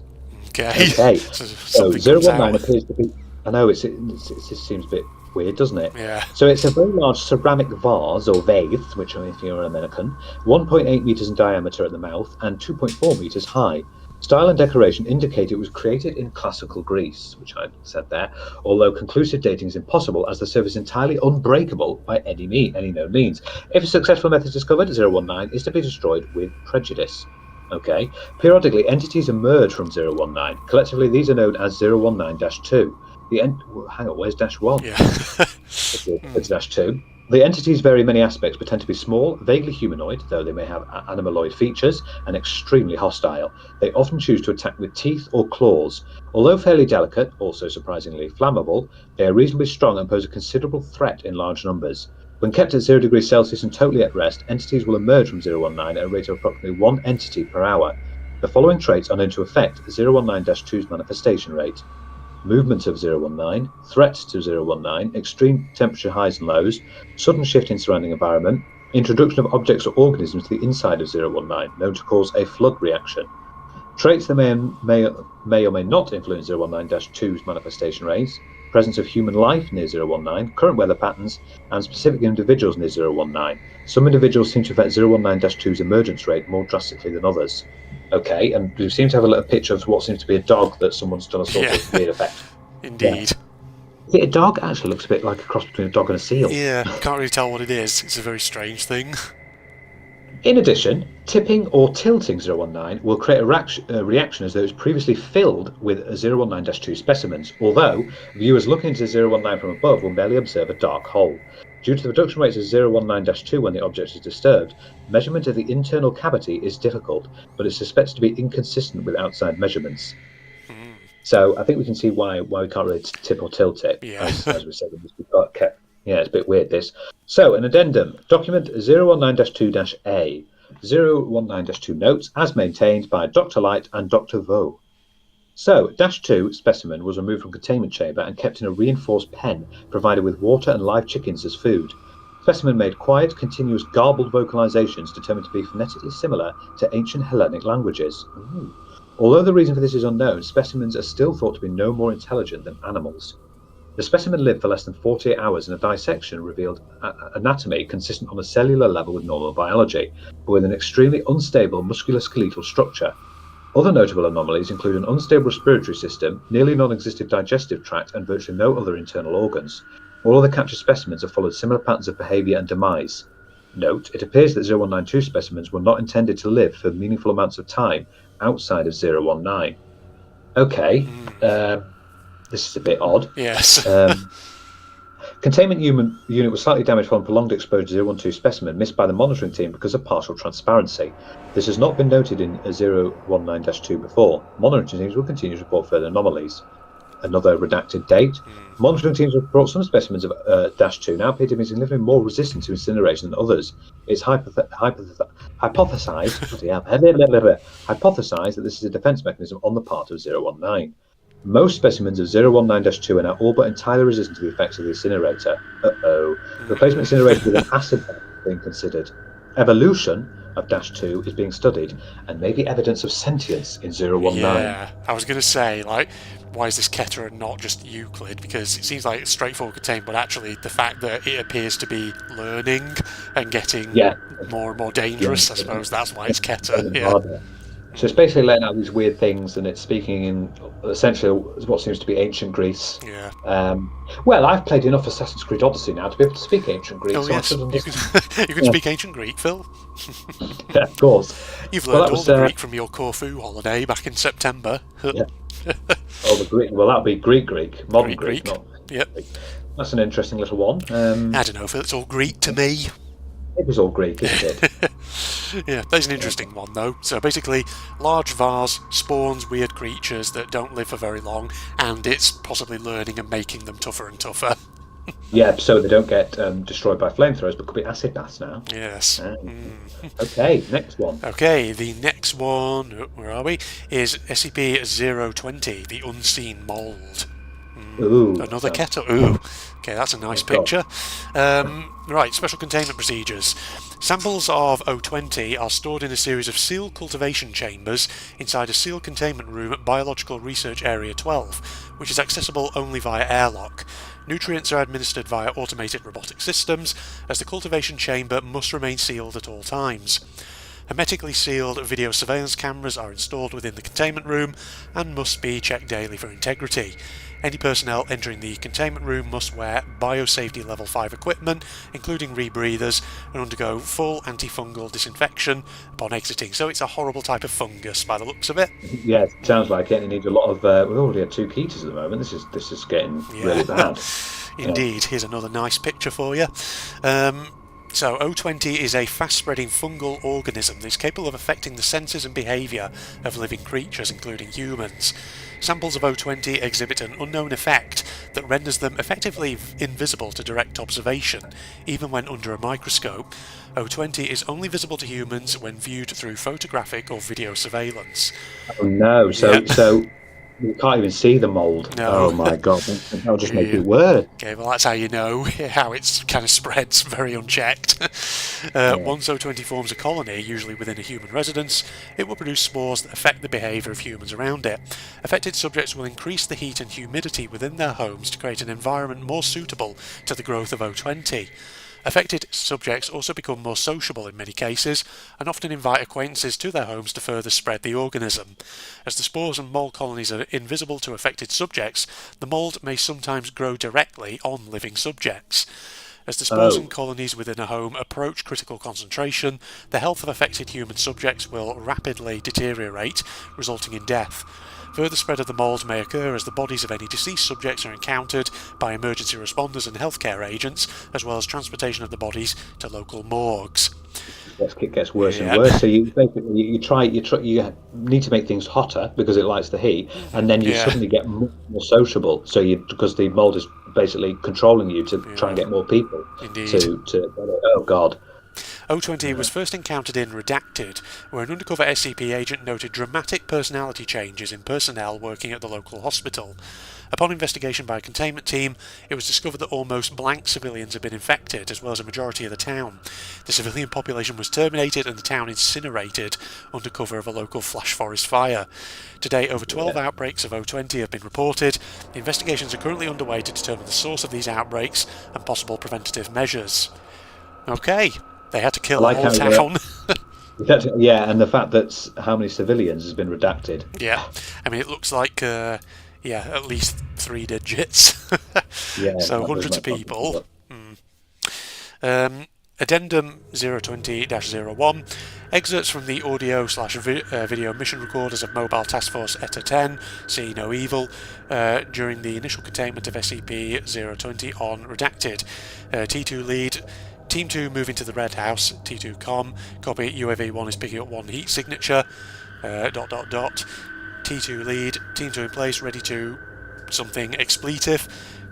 Okay. So 019 appears to be... I know, it seems a bit weird, doesn't it? Yeah. So it's a very large ceramic vase, or vase, which, if you're an American, 1.8 metres in diameter at the mouth and 2.4 metres high. Style and decoration indicate it was created in classical Greece, which I said there, although conclusive dating is impossible as the surface is entirely unbreakable by any known means. If a successful method is discovered, 019 is to be destroyed with prejudice. Okay. Periodically, entities emerge from 019. Collectively, these are known as 019-2. Hang on, where's -1? Yeah. It's -2. The entities vary in many aspects, but tend to be small, vaguely humanoid, though they may have animaloid features, and extremely hostile. They often choose to attack with teeth or claws. Although fairly delicate, also surprisingly flammable, they are reasonably strong and pose a considerable threat in large numbers. When kept at 0 degrees Celsius and totally at rest, entities will emerge from 019 at a rate of approximately 1 entity per hour. The following traits are known to affect 019-2's manifestation rate: movement of 019, threat to 019, extreme temperature highs and lows, sudden shift in surrounding environment, introduction of objects or organisms to the inside of 019, known to cause a flood reaction. Traits that may or may not influence 019-2's manifestation rates: presence of human life near 019, current weather patterns, and specific individuals near 019. Some individuals seem to affect 019-2's emergence rate more drastically than others. Okay, and we seem to have a little picture of what seems to be a dog that someone's done a sort of weird effect. Indeed. Yeah. Is it a dog? Actually looks a bit like a cross between a dog and a seal. Yeah, can't really tell what it is. It's a very strange thing. In addition, tipping or tilting 019 will create a reaction as though it was previously filled with 019-2 specimens, although viewers looking into 019 from above will merely observe a dark hole. Due to the reduction rates of 019-2 when the object is disturbed, measurement of the internal cavity is difficult, but is suspected to be inconsistent with outside measurements. So I think we can see why we can't really tip or tilt it, as we said. Yeah, it's a bit weird, this. So, an addendum. Document 019-2-A. 019-2 notes, as maintained by Dr. Light and Dr. Vaux. So, -2 specimen was removed from containment chamber and kept in a reinforced pen, provided with water and live chickens as food. Specimen made quiet, continuous, garbled vocalizations determined to be phonetically similar to ancient Hellenic languages. Ooh. Although the reason for this is unknown, specimens are still thought to be no more intelligent than animals. The specimen lived for less than 48 hours, and a dissection revealed anatomy consistent on a cellular level with normal biology, but with an extremely unstable musculoskeletal structure. Other notable anomalies include an unstable respiratory system, nearly non-existent digestive tract, and virtually no other internal organs. All other captured specimens have followed similar patterns of behaviour and demise. Note, it appears that 019-2 specimens were not intended to live for meaningful amounts of time outside of 019. Okay, this is a bit odd. Yes. Containment unit was slightly damaged from prolonged exposure to 012 specimen missed by the monitoring team because of partial transparency. This has not been noted in 019-2 before. Monitoring teams will continue to report further anomalies. Another redacted date. Monitoring teams have brought some specimens of -2 now appear to be significantly more resistant to incineration than others. It's hypothesized that this is a defense mechanism on the part of 019. Most specimens of 019-2 are now all but entirely resistant to the effects of the incinerator. Replacement incinerator with an acid bath is being considered. Evolution of -2 is being studied, and maybe evidence of sentience in 019. Yeah, I was going to say, like, why is this Keter and not just Euclid? Because it seems like it's straightforward contained, but actually the fact that it appears to be learning and getting more and more dangerous, I suppose that's why it's Keter. Yeah. So it's basically letting out these weird things, and it's speaking in essentially what seems to be ancient Greece. Yeah. Well, I've played enough Assassin's Creed Odyssey now to be able to speak ancient Greek, Oh so I yes, should you can understand. you can speak ancient Greek, Phil. Yeah, of course. You've Well, learned that all was the Greek from your Corfu holiday back in September. yeah. Oh, the Greek. Well, that'd be Greek, modern Greek, Greek. not Yep. Greek. That's an interesting little one. I don't know if it's all Greek to me. It was all Greek, isn't it? Yeah, there's an interesting one though. So basically, large vase spawns weird creatures that don't live for very long, and it's possibly learning and making them tougher and tougher. Yeah, so they don't get destroyed by flamethrowers, but could be acid baths now. Yes. Okay, next one. Okay, the next one, where are we, is SCP-020, the Unseen Mould. Ooh, Another kettle. Ooh. Okay, that's a nice picture. Right, special containment procedures. Samples of O20 are stored in a series of sealed cultivation chambers inside a sealed containment room at Biological Research Area 12, which is accessible only via airlock. Nutrients are administered via automated robotic systems, as the cultivation chamber must remain sealed at all times. Hermetically sealed video surveillance cameras are installed within the containment room and must be checked daily for integrity. Any personnel entering the containment room must wear biosafety level 5 equipment, including rebreathers, and undergo full antifungal disinfection upon exiting. So it's a horrible type of fungus by the looks of it. Yeah, it sounds like it. It needs a lot of. We've already had 2 Ketas at the moment. This is getting really bad. Indeed. Here's another nice picture for you. So O20 is a fast-spreading fungal organism that is capable of affecting the senses and behaviour of living creatures, including humans. Samples of O20 exhibit an unknown effect that renders them effectively invisible to direct observation, even when under a microscope. O20 is only visible to humans when viewed through photographic or video surveillance. Oh no! So you can't even see the mold. No. Oh my god! That'll just make it worse. Okay, well that's how you know how it's kind of spreads very unchecked. Once O20 forms a colony, usually within a human residence, it will produce spores that affect the behaviour of humans around it. Affected subjects will increase the heat and humidity within their homes to create an environment more suitable to the growth of O20. Affected subjects also become more sociable in many cases, and often invite acquaintances to their homes to further spread the organism. As the spores and mould colonies are invisible to affected subjects, the mould may sometimes grow directly on living subjects. As the spores and colonies within a home approach critical concentration, the health of affected human subjects will rapidly deteriorate, resulting in death. Further spread of the mould may occur as the bodies of any deceased subjects are encountered by emergency responders and healthcare agents, as well as transportation of the bodies to local morgues. It gets worse and worse. So you basically you need to make things hotter because it lights the heat, and then you suddenly get more sociable. So because the mold is basically controlling you to try and get more people. Indeed. To oh god. O20 was first encountered in Redacted, where an undercover SCP agent noted dramatic personality changes in personnel working at the local hospital. Upon investigation by a containment team, it was discovered that almost blank civilians had been infected, as well as a majority of the town. The civilian population was terminated and the town incinerated under cover of a local flash forest fire. To date, over 12 outbreaks of O20 have been reported. The investigations are currently underway to determine the source of these outbreaks and possible preventative measures. Okay. They had to kill the whole town. Yeah, and the fact that how many civilians has been redacted. Yeah, I mean, it looks like, at least 3 digits. So hundreds of people. Addendum 020-01. Excerpts from the audio/video mission recorders of Mobile Task Force ETA 10, See No Evil, during the initial containment of SCP-020 on Redacted. T2 lead. Team 2 moving to the Red House. T2 com. Copy. UAV 1 is picking up 1 heat signature. ... T2 lead. Team 2 in place. Ready to... something expletive.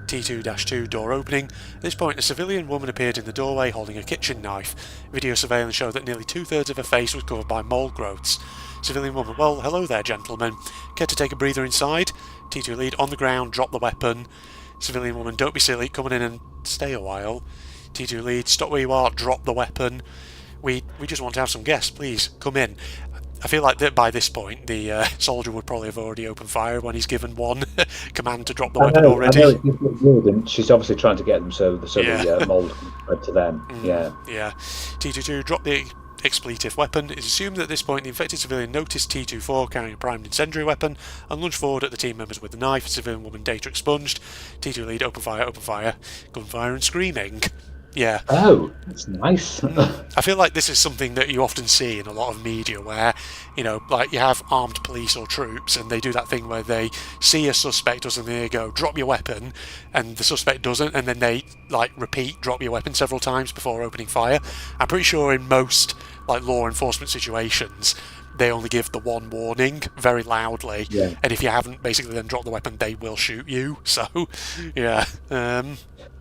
T2-2 door opening. At this point, a civilian woman appeared in the doorway holding a kitchen knife. Video surveillance showed that nearly 2/3 of her face was covered by mould growths. Civilian woman: well, hello there, gentlemen. Care to take a breather inside? T2 lead: on the ground, drop the weapon. Civilian woman: don't be silly, come on in and stay a while. T2 lead: stop where you are, drop the weapon. We just want to have some guests, please, come in. I feel like that by this point the soldier would probably have already opened fire when he's given one command to drop the weapon already. I know it's weird, and she's obviously trying to get them so the mold can spread to them. Yeah. T2-2, drop the expletive weapon. It is assumed that at this point the infected civilian noticed T-24 carrying a primed incendiary weapon and lunged forward at the team members with a knife. Civilian woman data expunged. T2 lead, open fire, gunfire and screaming. Yeah. Oh, that's nice. I feel like this is something that you often see in a lot of media where, like you have armed police or troops and they do that thing where they see a suspect or something, they go, drop your weapon, and the suspect doesn't, and then they, like, repeat, drop your weapon several times before opening fire. I'm pretty sure in most, like, law enforcement situations, they only give the one warning very loudly, and if you haven't basically then dropped the weapon, they will shoot you. So, yeah.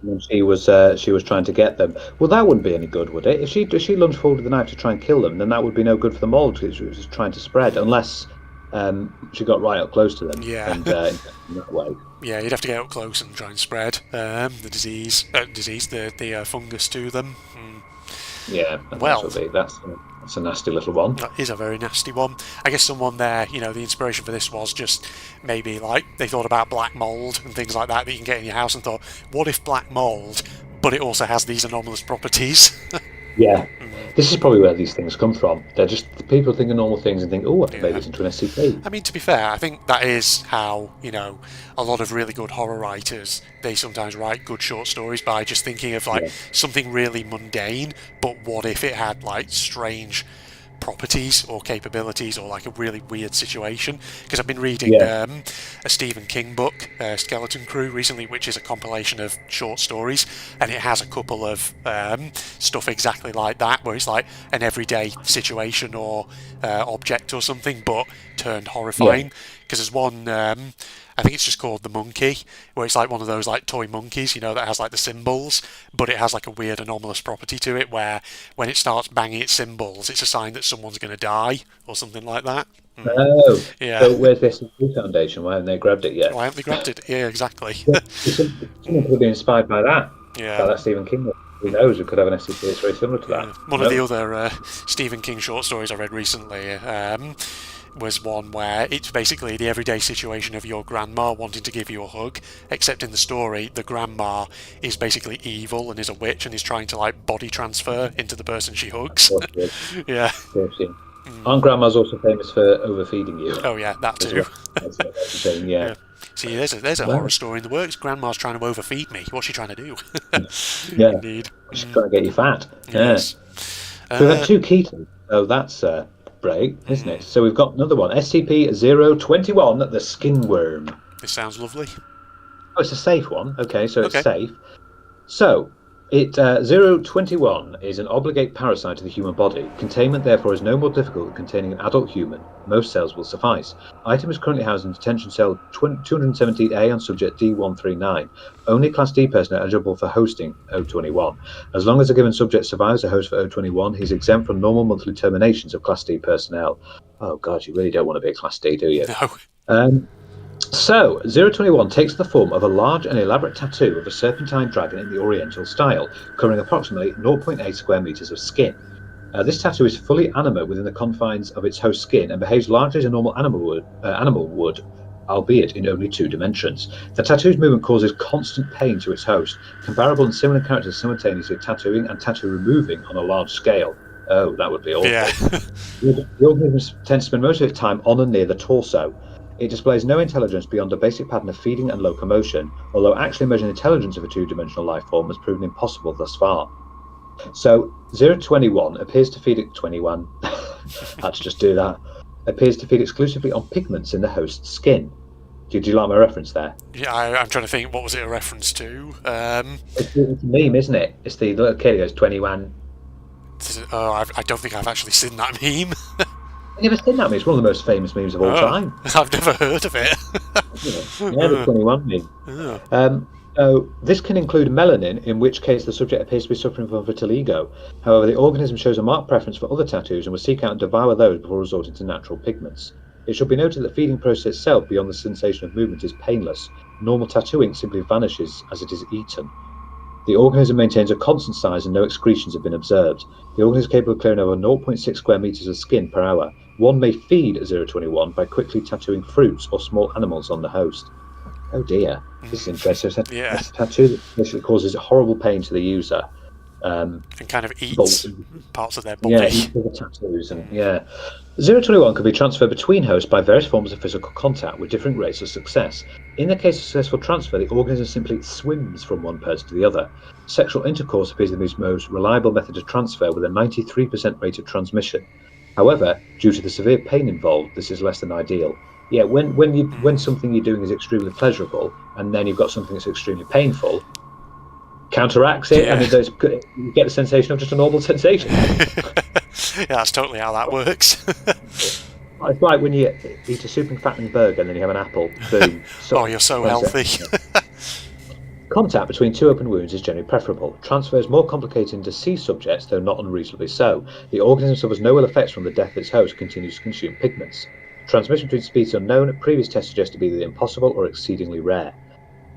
And she was trying to get them. Well, that wouldn't be any good, would it? If she lunged forward with the knife to try and kill them, then that would be no good for them all, because she was just trying to spread, unless she got right up close to them. Yeah. And in that way. Yeah, you'd have to get up close and try and spread the fungus to them. Yeah. Well, that's a nasty little one. That is a very nasty one. I guess someone there, the inspiration for this was just maybe like they thought about black mold and things like that you can get in your house and thought, what if black mold, but it also has these anomalous properties? Yeah. This is probably where these things come from. They're just people think of normal things and think, oh, I can make this into an SCP. I mean, to be fair, I think that is how, a lot of really good horror writers, they sometimes write good short stories by just thinking of, something really mundane, but what if it had, strange properties or capabilities or a really weird situation, because I've been reading a Stephen King book, Skeleton Crew, recently, which is a compilation of short stories, and it has a couple of stuff exactly like that, where it's like an everyday situation or object or something, but turned horrifying. Because there's one, I think it's just called The Monkey, where it's one of those toy monkeys, that has the symbols, but it has a weird anomalous property to it where when it starts banging its cymbals, it's a sign that someone's going to die or something like that. Oh, yeah. So where's this Foundation? Why haven't they grabbed it yet? Why haven't they grabbed it? Yeah, exactly. Someone could be inspired by that. Yeah. By that Stephen King. Who knows? We could have an SCP that's very similar to that. One of the other Stephen King short stories I read recently was one where it's basically the everyday situation of your grandma wanting to give you a hug, except in the story the grandma is basically evil and is a witch and is trying to body transfer into the person she hugs. Yeah. Aren't grandmas also famous for overfeeding you? Oh yeah, that too. That's the thing, yeah. See, there's a horror story in the works. Grandma's trying to overfeed me. What's she trying to do? Yeah. Indeed. She's trying to get you fat. Yes. So we've had two ketos. Oh, that's great, isn't it? So we've got another one, SCP-021, the skin worm. This sounds lovely. Oh, it's a safe one. Okay, so it's safe. So, 021 is an obligate parasite of the human body. Containment, therefore, is no more difficult than containing an adult human. Most cells will suffice. Item is currently housed in detention cell 217A on subject D139. Only Class D personnel are eligible for hosting 021. As long as a given subject survives a host for 021, he's exempt from normal monthly terminations of Class D personnel. Oh, God, you really don't want to be a Class D, do you? No. So, 021 takes the form of a large and elaborate tattoo of a serpentine dragon in the Oriental style, covering approximately 0.8 square meters of skin. This tattoo is fully animate within the confines of its host skin and behaves largely as a normal animal would, albeit in only 2 dimensions. The tattoo's movement causes constant pain to its host, comparable and similar characters simultaneously tattooing and tattoo removing on a large scale. Oh, that would be awful. Yeah. The organism tends to spend most of its time on and near the torso. It displays no intelligence beyond a basic pattern of feeding and locomotion, although actually measuring the intelligence of a 2-dimensional life form has proven impossible thus far. So, 021 appears to feed it 21. Had to just do that. Appears to feed exclusively on pigments in the host's skin. Did you like my reference there? Yeah, I'm trying to think, what was it a reference to? It's a meme, isn't it? It's the little kid who goes 21. I don't think I've actually seen that meme. I've never seen that meme. It's one of the most famous memes of all time. I've never heard of it. Yeah, the 21 meme. This can include melanin, in which case the subject appears to be suffering from vitiligo. However, the organism shows a marked preference for other tattoos and will seek out and devour those before resorting to natural pigments. It should be noted that the feeding process itself, beyond the sensation of movement, is painless. Normal tattooing simply vanishes as it is eaten. The organism maintains a constant size and no excretions have been observed. The organism is capable of clearing over 0.6 square meters of skin per hour. One may feed 021 by quickly tattooing fruits or small animals on the host. Oh dear, this is interesting. It's a tattoo that basically causes horrible pain to the user. Um, And kind of but eats parts of their yeah, body. each of the tattoos and yeah. 021 can be transferred between hosts by various forms of physical contact with different rates of success. In the case of successful transfer, the organism simply swims from one person to the other. Sexual intercourse appears to be the most reliable method of transfer with a 93% rate of transmission. However, due to the severe pain involved, this is less than ideal. Yeah, when something you're doing is extremely pleasurable and then you've got something that's extremely painful, counteracts it, and Yeah. you get the sensation of just a normal sensation. Yeah, that's totally how that works. It's like when you eat a super fattening burger and then you have an apple. Boom. Oh, So you're so that's it. healthy. Contact between two open wounds is generally preferable. Transfer is more complicated in deceased subjects, though not unreasonably so. The organism suffers no ill effects from the death of its host, continues to consume pigments. Transmission between species unknown. Previous tests suggest to be either impossible or exceedingly rare.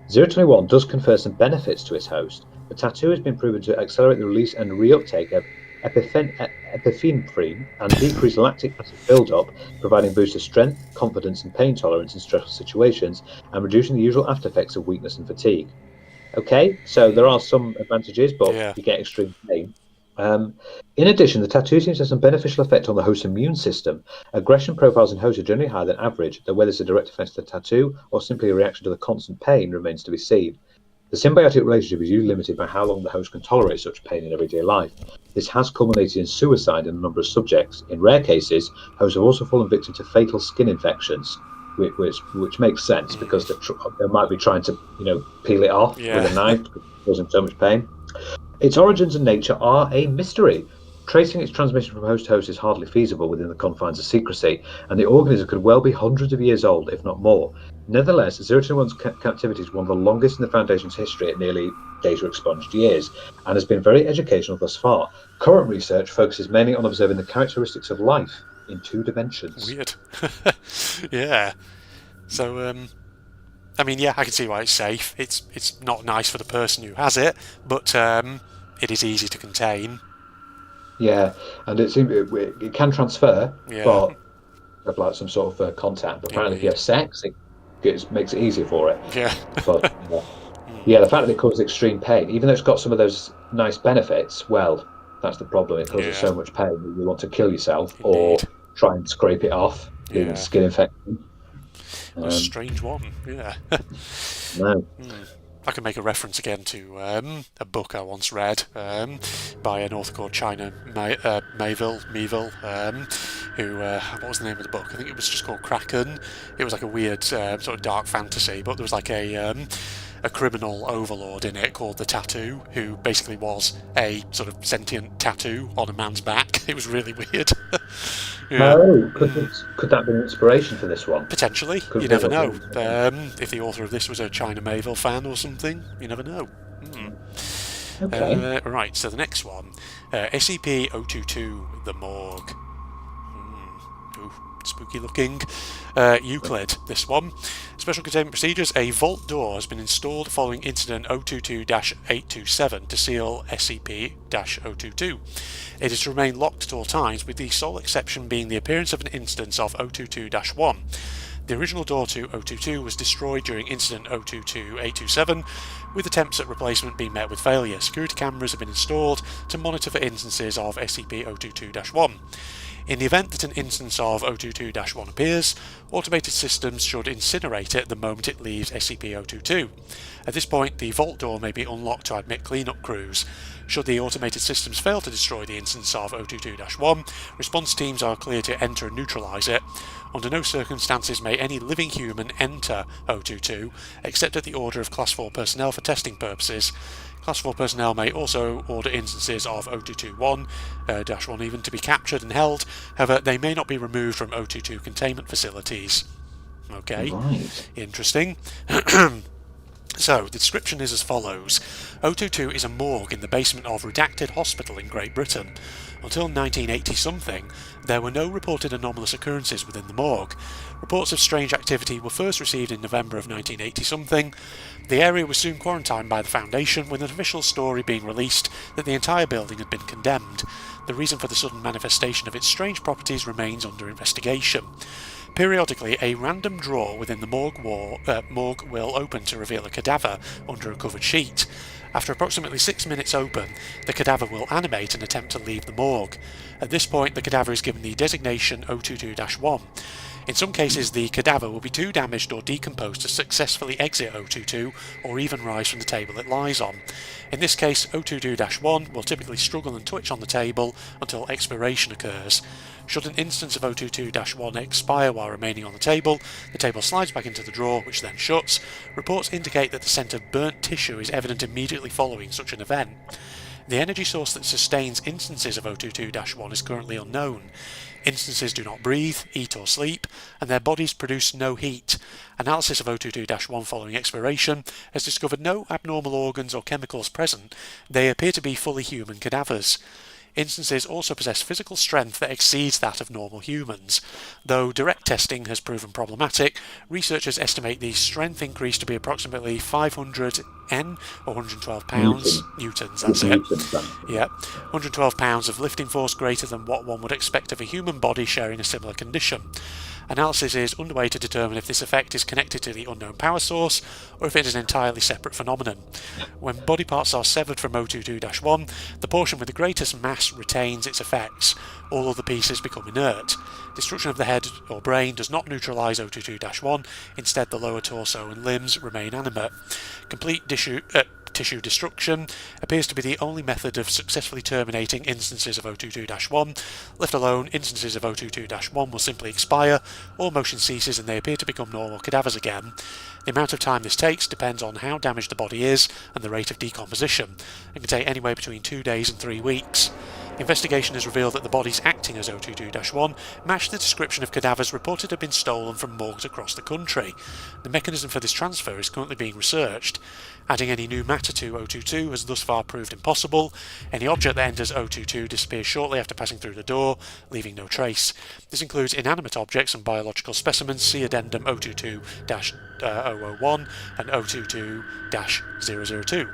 021 does confer some benefits to its host. The tattoo has been proven to accelerate the release and reuptake of epinephrine and decrease lactic acid buildup, providing boosted strength, confidence, and pain tolerance in stressful situations, and reducing the usual after effects of weakness and fatigue. Okay, so there are some advantages, but Yeah. you get extreme pain. Um, in addition, the tattoo seems to have some beneficial effect on the host's immune system. Aggression profiles in hosts are generally higher than average, though whether it's a direct effect of the tattoo or simply a reaction to the constant pain remains to be seen. The symbiotic relationship is usually limited by how long the host can tolerate such pain in everyday life. This has culminated in suicide in a number of subjects. In rare cases, hosts have also fallen victim to fatal skin infections, which makes sense because they might be trying to peel it off with Yeah. a knife because it's causing so much pain. Its origins and nature are a mystery. Tracing its transmission from host to host is hardly feasible within the confines of secrecy, and the organism could well be hundreds of years old, if not more. Nevertheless, 021's captivity is one of the longest in the Foundation's history at nearly data expunged years, and has been very educational thus far. Current research focuses mainly on observing the characteristics of life in 2 dimensions. Weird. Yeah. So, I mean, yeah, I can see why it's safe. It's not nice for the person who has it, but it is easy to contain. Yeah, and it can transfer, Yeah. but have like some sort of contact. But apparently, if you Indeed. have sex, it makes it easier for it. Yeah. But yeah, the fact that it causes extreme pain, even though it's got some of those nice benefits, well, that's the problem. It causes Yeah. so much pain that you want to kill yourself Indeed. or try and scrape it off, leaving Yeah. skin infection. A strange one. Yeah. No. I can make a reference again to a book I once read by an author called China Mayville, who, what was the name of the book? I think it was just called Kraken. It was like a weird sort of dark fantasy, but there was like a criminal overlord in it called the Tattoo, who basically was a sort of sentient tattoo on a man's back. It was really weird. Yeah. Oh, could that be an inspiration for this one? Potentially, Could you be never that know. one. If the author of this was a China Mayville fan or something, you never know. Okay. Right, so the next one, SCP-022, the Morgue. Ooh, spooky looking. Euclid, this one. Special containment procedures. A vault door has been installed following incident 022-827 to seal SCP-022. It is to remain locked at all times, with the sole exception being the appearance of an instance of 022-1. The original door to 022 was destroyed during incident 022-827, with attempts at replacement being met with failure. Security cameras have been installed to monitor for instances of SCP-022-1. In the event that an instance of 022-1 appears, automated systems should incinerate it the moment it leaves SCP-022. At this point, the vault door may be unlocked to admit cleanup crews. Should the automated systems fail to destroy the instance of 022-1, response teams are clear to enter and neutralise it. Under no circumstances may any living human enter 022, except at the order of Class 4 personnel for testing purposes. Class 4 personnel may also order instances of 022-1 even to be captured and held, however they may not be removed from 022 containment facilities. Okay, Right. interesting. So, the description is as follows. 022 is a morgue in the basement of Redacted Hospital in Great Britain. Until 1980-something, there were no reported anomalous occurrences within the morgue. Reports of strange activity were first received in November of 1980-something. The area was soon quarantined by the Foundation, with an official story being released that the entire building had been condemned. The reason for the sudden manifestation of its strange properties remains under investigation. Periodically, a random drawer within the morgue will open to reveal a cadaver under a covered sheet. After approximately 6 minutes open, the cadaver will animate and attempt to leave the morgue. At this point, the cadaver is given the designation 022-1. In some cases, the cadaver will be too damaged or decomposed to successfully exit 022 or even rise from the table it lies on. In this case, 022-1 will typically struggle and twitch on the table until expiration occurs. Should an instance of 022-1 expire while remaining on the table slides back into the drawer, which then shuts. Reports indicate that the scent of burnt tissue is evident immediately following such an event. The energy source that sustains instances of 022-1 is currently unknown. Instances do not breathe, eat or sleep, and their bodies produce no heat. Analysis of 022-1 following expiration has discovered no abnormal organs or chemicals present. They appear to be fully human cadavers. Instances also possess physical strength that exceeds that of normal humans. Though direct testing has proven problematic, researchers estimate the strength increase to be approximately 500 N, or 112 pounds. Newtons, that's it. Yeah, 112 pounds of lifting force greater than what one would expect of a human body sharing a similar condition. Analysis is underway to determine if this effect is connected to the unknown power source or if it is an entirely separate phenomenon. When body parts are severed from 022-1, the portion with the greatest mass retains its effects. All other pieces become inert. Destruction of the head or brain does not neutralise 022-1, instead the lower torso and limbs remain animate. Complete tissue destruction appears to be the only method of successfully terminating instances of 022-1. Left alone, instances of 022-1 will simply expire, all motion ceases and they appear to become normal cadavers again. The amount of time this takes depends on how damaged the body is and the rate of decomposition, and can take anywhere between 2 days and 3 weeks. Investigation has revealed that the bodies acting as 022-1 match the description of cadavers reported to have been stolen from morgues across the country. The mechanism for this transfer is currently being researched. Adding any new matter to 022 has thus far proved impossible. Any object that enters 022 disappears shortly after passing through the door, leaving no trace. This includes inanimate objects and biological specimens, see Addendum 022-001 and 022-002.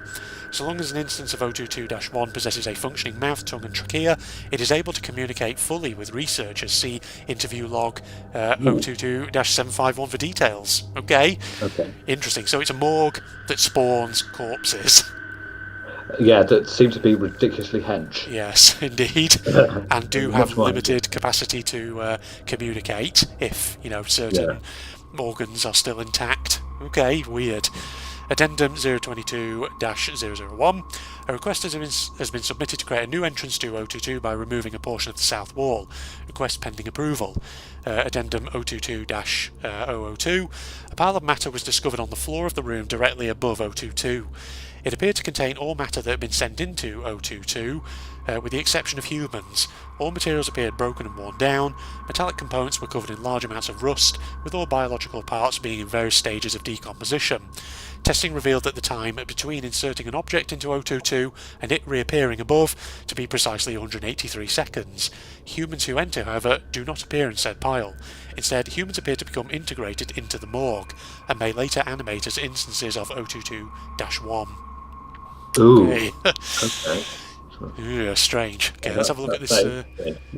So long as an instance of 022-1 possesses a functioning mouth, tongue and trachea, it is able to communicate fully with researchers. See interview log 022-751 for details. Okay. Interesting. So it's a morgue that spawns corpses. Yeah, that seem to be ridiculously hench. Yes, indeed. And do have limited capacity to communicate if, certain organs are still intact. Okay, weird. Addendum 022-001. A request has been submitted to create a new entrance to 022 by removing a portion of the south wall. Request pending approval. Addendum 022-002. A pile of matter was discovered on the floor of the room directly above 022. It appeared to contain all matter that had been sent into 022, with the exception of humans. All materials appeared broken and worn down. Metallic components were covered in large amounts of rust, with all biological parts being in various stages of decomposition. Testing revealed that the time between inserting an object into 022 and it reappearing above to be precisely 183 seconds. Humans who enter, however, do not appear in said pile. Instead, humans appear to become integrated into the morgue, and may later animate as instances of 022-1. Ooh. Okay. Okay. Yeah, strange. Okay, let's have a look at this.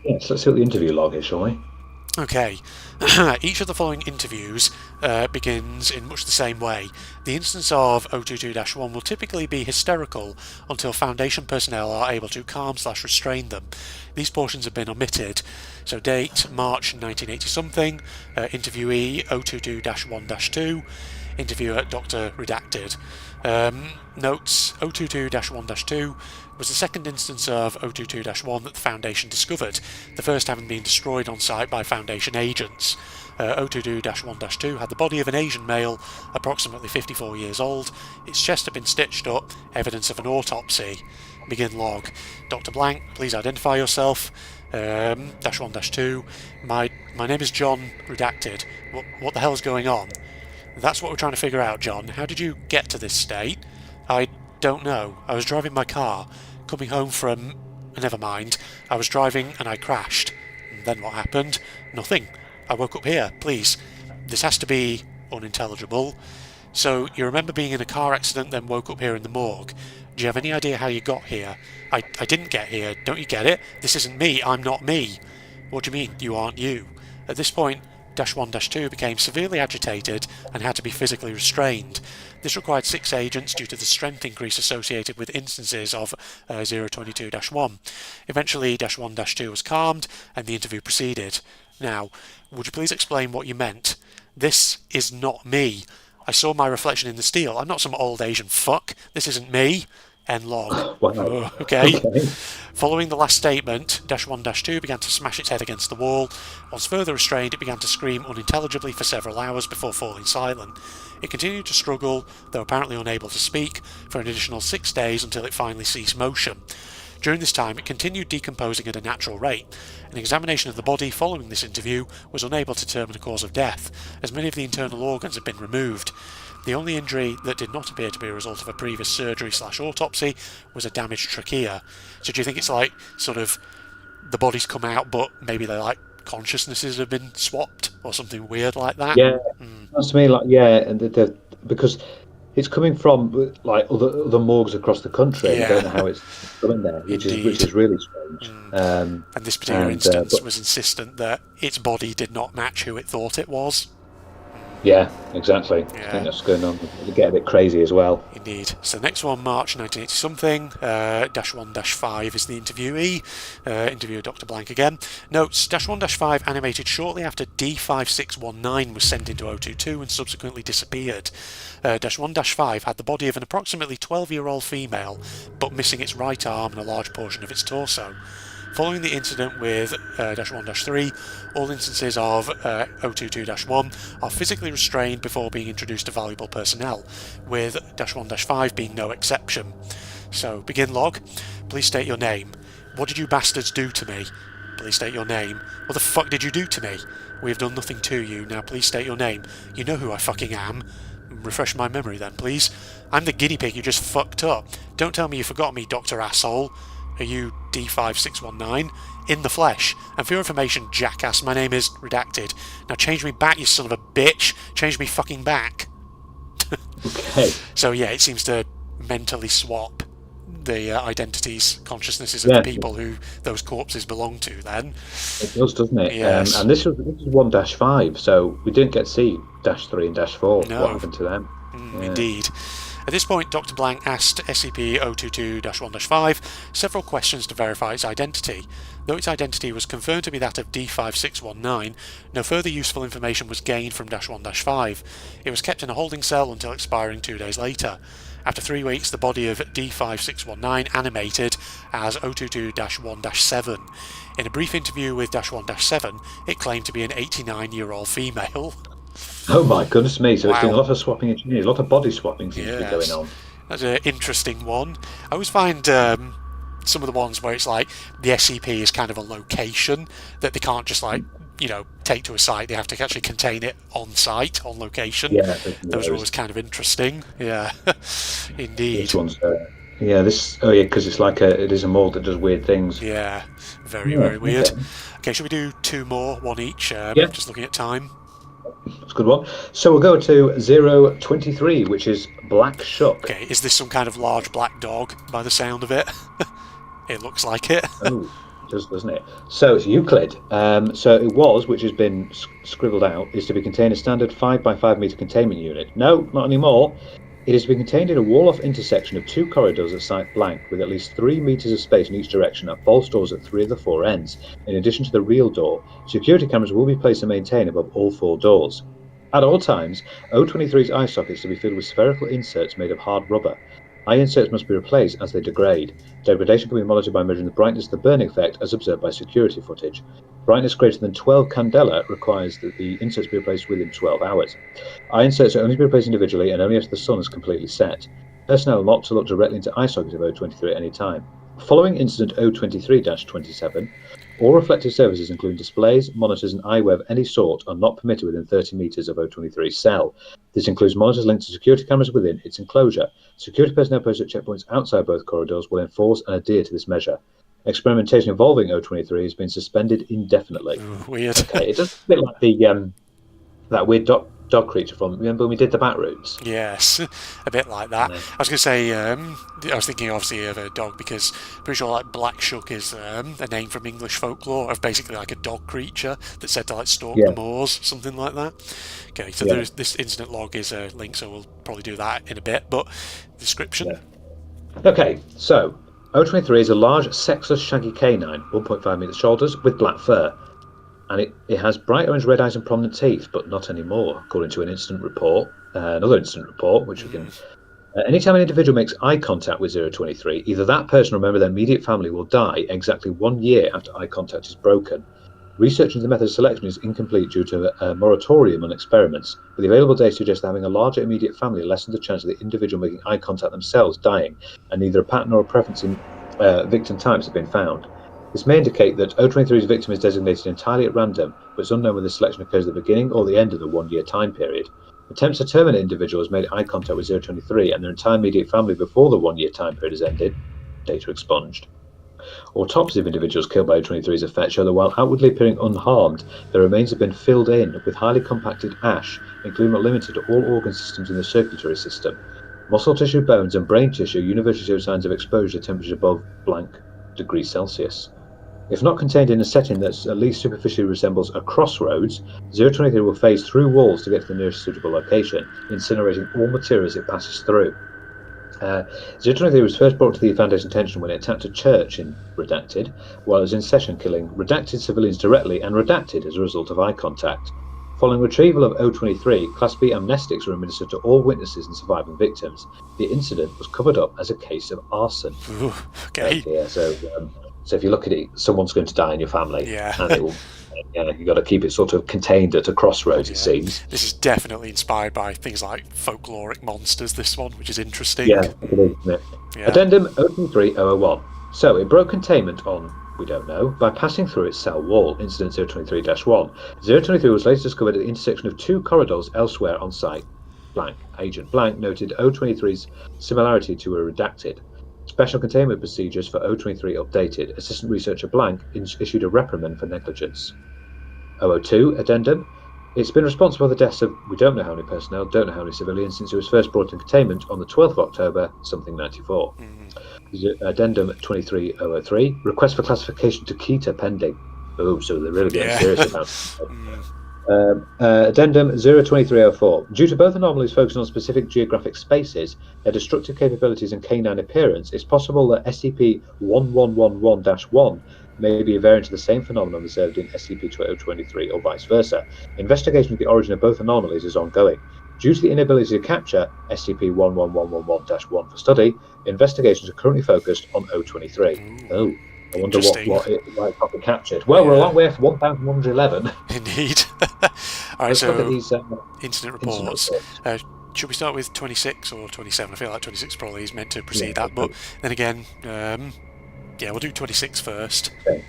Yes, let's see what the interview log is, shall we? Okay. Each of the following interviews begins in much the same way. The instance of 022-1 will typically be hysterical until Foundation personnel are able to calm/restrain them. These portions have been omitted. So date, March 1980-something, interviewee 022-1-2, interviewer Dr. Redacted. Notes, 022-1-2 was the second instance of 022-1 that the Foundation discovered, the first having been destroyed on site by Foundation agents. 022-1-2 had the body of an Asian male, approximately 54 years old. Its chest had been stitched up, evidence of an autopsy. Begin log. Dr. Blank, please identify yourself. -1-2. My name is John Redacted. What the hell is going on? That's what we're trying to figure out, John. How did you get to this state? I don't know. I was driving my car, coming home from... Never mind. I was driving and I crashed. And then what happened? Nothing. I woke up here, please. This has to be unintelligible. So, you remember being in a car accident, then woke up here in the morgue. Do you have any idea how you got here? I didn't get here. Don't you get it? This isn't me. I'm not me. What do you mean, you aren't you? At this point, -1-2 became severely agitated and had to be physically restrained. This required 6 agents due to the strength increase associated with instances of 022-1. Eventually, -1-2 was calmed and the interview proceeded. Now, would you please explain what you meant? This is not me. I saw my reflection in the steel. I'm not some old Asian fuck. This isn't me. End log. Wow. Okay. Okay. Following the last statement, -1-2 began to smash its head against the wall. Once further restrained, it began to scream unintelligibly for several hours before falling silent. It continued to struggle, though apparently unable to speak, for an additional 6 days until it finally ceased motion. During this time, it continued decomposing at a natural rate. An examination of the body following this interview was unable to determine a cause of death, as many of the internal organs had been removed. The only injury that did not appear to be a result of a previous surgery/autopsy was a damaged trachea. So do you think it's like, sort of, the body's come out, but maybe they're like consciousnesses have been swapped or something weird like that? Yeah, sounds to me like, yeah, and because it's coming from like other morgues across the country. Yeah. I don't know how it's coming there, which is really strange. And this particular instance was insistent that its body did not match who it thought it was. Yeah, exactly. Yeah. I think that's going on. They get a bit crazy as well. Indeed. So the next one, March 1980-something, -1-5 is the interviewee. Interviewer Dr. Blank again. Notes, -1-5 animated shortly after D5619 was sent into 022 and subsequently disappeared. -1-5 had the body of an approximately 12-year-old female, but missing its right arm and a large portion of its torso. Following the incident with -1-3, all instances of 022-1 are physically restrained before being introduced to valuable personnel, with -1-5 being no exception. So, begin log. Please state your name. What did you bastards do to me? Please state your name. What the fuck did you do to me? We have done nothing to you. Now please state your name. You know who I fucking am. Refresh my memory then, please. I'm the guinea pig you just fucked up. Don't tell me you forgot me, Dr. Asshole. Are you D5619? In the flesh. And for your information, jackass, my name is redacted. Now change me back, you son of a bitch. Change me fucking back. Okay. So yeah, it seems to mentally swap the identities, consciousnesses of the people who those corpses belong to then. It does, doesn't it? Yes. And this is 1-5, so we didn't get to see -3 and -4. No. What happened to them? Indeed. At this point, Dr. Blank asked SCP-022-1-5 several questions to verify its identity. Though its identity was confirmed to be that of D5619, no further useful information was gained from -1-5. It was kept in a holding cell until expiring 2 days later. After 3 weeks, the body of D5619 animated as 022-1-7. In a brief interview with -1-7, it claimed to be an 89-year-old female. Oh my goodness me! So it's been a Wow. lot of swapping engineers, a lot of body swapping seems to be going on. That's an interesting one. I always find some of the ones where it's like the SCP is kind of a location that they can't just like, take to a site. They have to actually contain it on site, on location. Yeah, Those are always kind of interesting. Yeah, indeed. This one's because it's like it is a morgue that does weird things. Yeah, very weird. Okay, should we do 2 more, 1 each? Just looking at time. That's a good one. So we'll go to 023, which is Black Shuck. Okay, is this some kind of large black dog by the sound of it? It looks like it. Oh, it does, doesn't it? So it's Euclid. So it was, which has been scribbled out, is to be contained a standard 5 by 5 meter containment unit. No, not anymore. It is to be contained in a wall-off intersection of 2 corridors at site blank, with at least 3 meters of space in each direction at false doors at 3 of the 4 ends, in addition to the real door. Security cameras will be placed and maintained above all 4 doors. At all times, 023's eye sockets to be filled with spherical inserts made of hard rubber. Eye inserts must be replaced as they degrade. Degradation can be monitored by measuring the brightness of the burning effect as observed by security footage. Brightness greater than 12 candela requires that the inserts be replaced within 12 hours. Eye inserts are only to be replaced individually and only after the sun is completely set. Personnel are not to look directly into eye sockets of 023 at any time. Following incident 023-27, all reflective surfaces, including displays, monitors, and eyewear of any sort, are not permitted within 30 meters of 023's cell. This includes monitors linked to security cameras within its enclosure. Security personnel posted at checkpoints outside both corridors will enforce and adhere to this measure. Experimentation involving 023 has been suspended indefinitely. Ooh, weird. Okay, it does a bit like the that weird dog creature from, remember when we did the bat roots? Yes, a bit like that. Yeah. I was going to say, I was thinking obviously of a dog because I'm pretty sure like Black Shuck is a name from English folklore of basically like a dog creature that's said to like stalk Yeah. the moors, something like that. Okay, so Yeah. this incident log is a link, so we'll probably do that in a bit. But description. Yeah. Okay, so 023 is a large, sexless, shaggy canine, 1.5 metres shoulders, with black fur. And it has bright orange red eyes and prominent teeth, but not anymore, according to another incident report, which we can... anytime an individual makes eye contact with 023, either that person or a member of their immediate family will die exactly 1 year after eye contact is broken. Research into the method of selection is incomplete due to a moratorium on experiments, but the available data suggests that having a larger immediate family lessens the chance of the individual making eye contact themselves dying, and neither a pattern nor a preference in victim types have been found. This may indicate that 023's victim is designated entirely at random, but it's unknown whether the selection occurs at the beginning or the end of the 1 year time period. Attempts to terminate individuals made eye contact with 023 and their entire immediate family before the 1 year time period has ended. Data expunged. Autopsies of individuals killed by 023's effect show that while outwardly appearing unharmed, their remains have been filled in with highly compacted ash, including but limited to all organ systems in the circulatory system. Muscle tissue, bones, and brain tissue universally show signs of exposure to temperatures above blank degrees Celsius. If not contained in a setting that at least superficially resembles a crossroads, 023 will phase through walls to get to the nearest suitable location, incinerating all materials it passes through. 023 was first brought to the Foundation's attention when it attacked a church in Redacted, while it was in session killing redacted civilians directly and redacted as a result of eye contact. Following retrieval of 023, Class B amnestics were administered to all witnesses and surviving victims. The incident was covered up as a case of arson. Ooh, okay. So if you look at it, someone's going to die in your family. Yeah. And it will, you've got to keep it sort of contained at a crossroads, it seems. This is definitely inspired by things like folkloric monsters, this one, which is interesting. Yeah, it is, isn't it? Yeah. Addendum 023-001. So it broke containment on, we don't know, by passing through its cell wall, incident 023-1. 023 was later discovered at the intersection of two corridors elsewhere on site. Blank. Agent Blank noted 023's similarity to a redacted. Special containment procedures for 023 updated. Assistant Researcher Blank issued a reprimand for negligence. 002 Addendum. It's been responsible for the deaths of we don't know how many personnel, don't know how many civilians since it was first brought in containment on the 12th of October, something 94. Addendum 23003. Request for classification to Kita pending. Oh, so they're really getting serious about it. Addendum 02304. Due to both anomalies focusing on specific geographic spaces, their destructive capabilities and canine appearance, it's possible that SCP-1111-1 may be a variant of the same phenomenon observed in SCP-023 or vice versa. Investigation of the origin of both anomalies is ongoing. Due to the inability to capture SCP-1111-1 for study, investigations are currently focused on 023. Oh. I wonder what it might have been captured. Well, we're a long way from 1111. Indeed. All right, so look at these incident reports. Should we start with 26 or 27? I feel like 26 probably is meant to precede that, but then again, we'll do 26 first. Okay.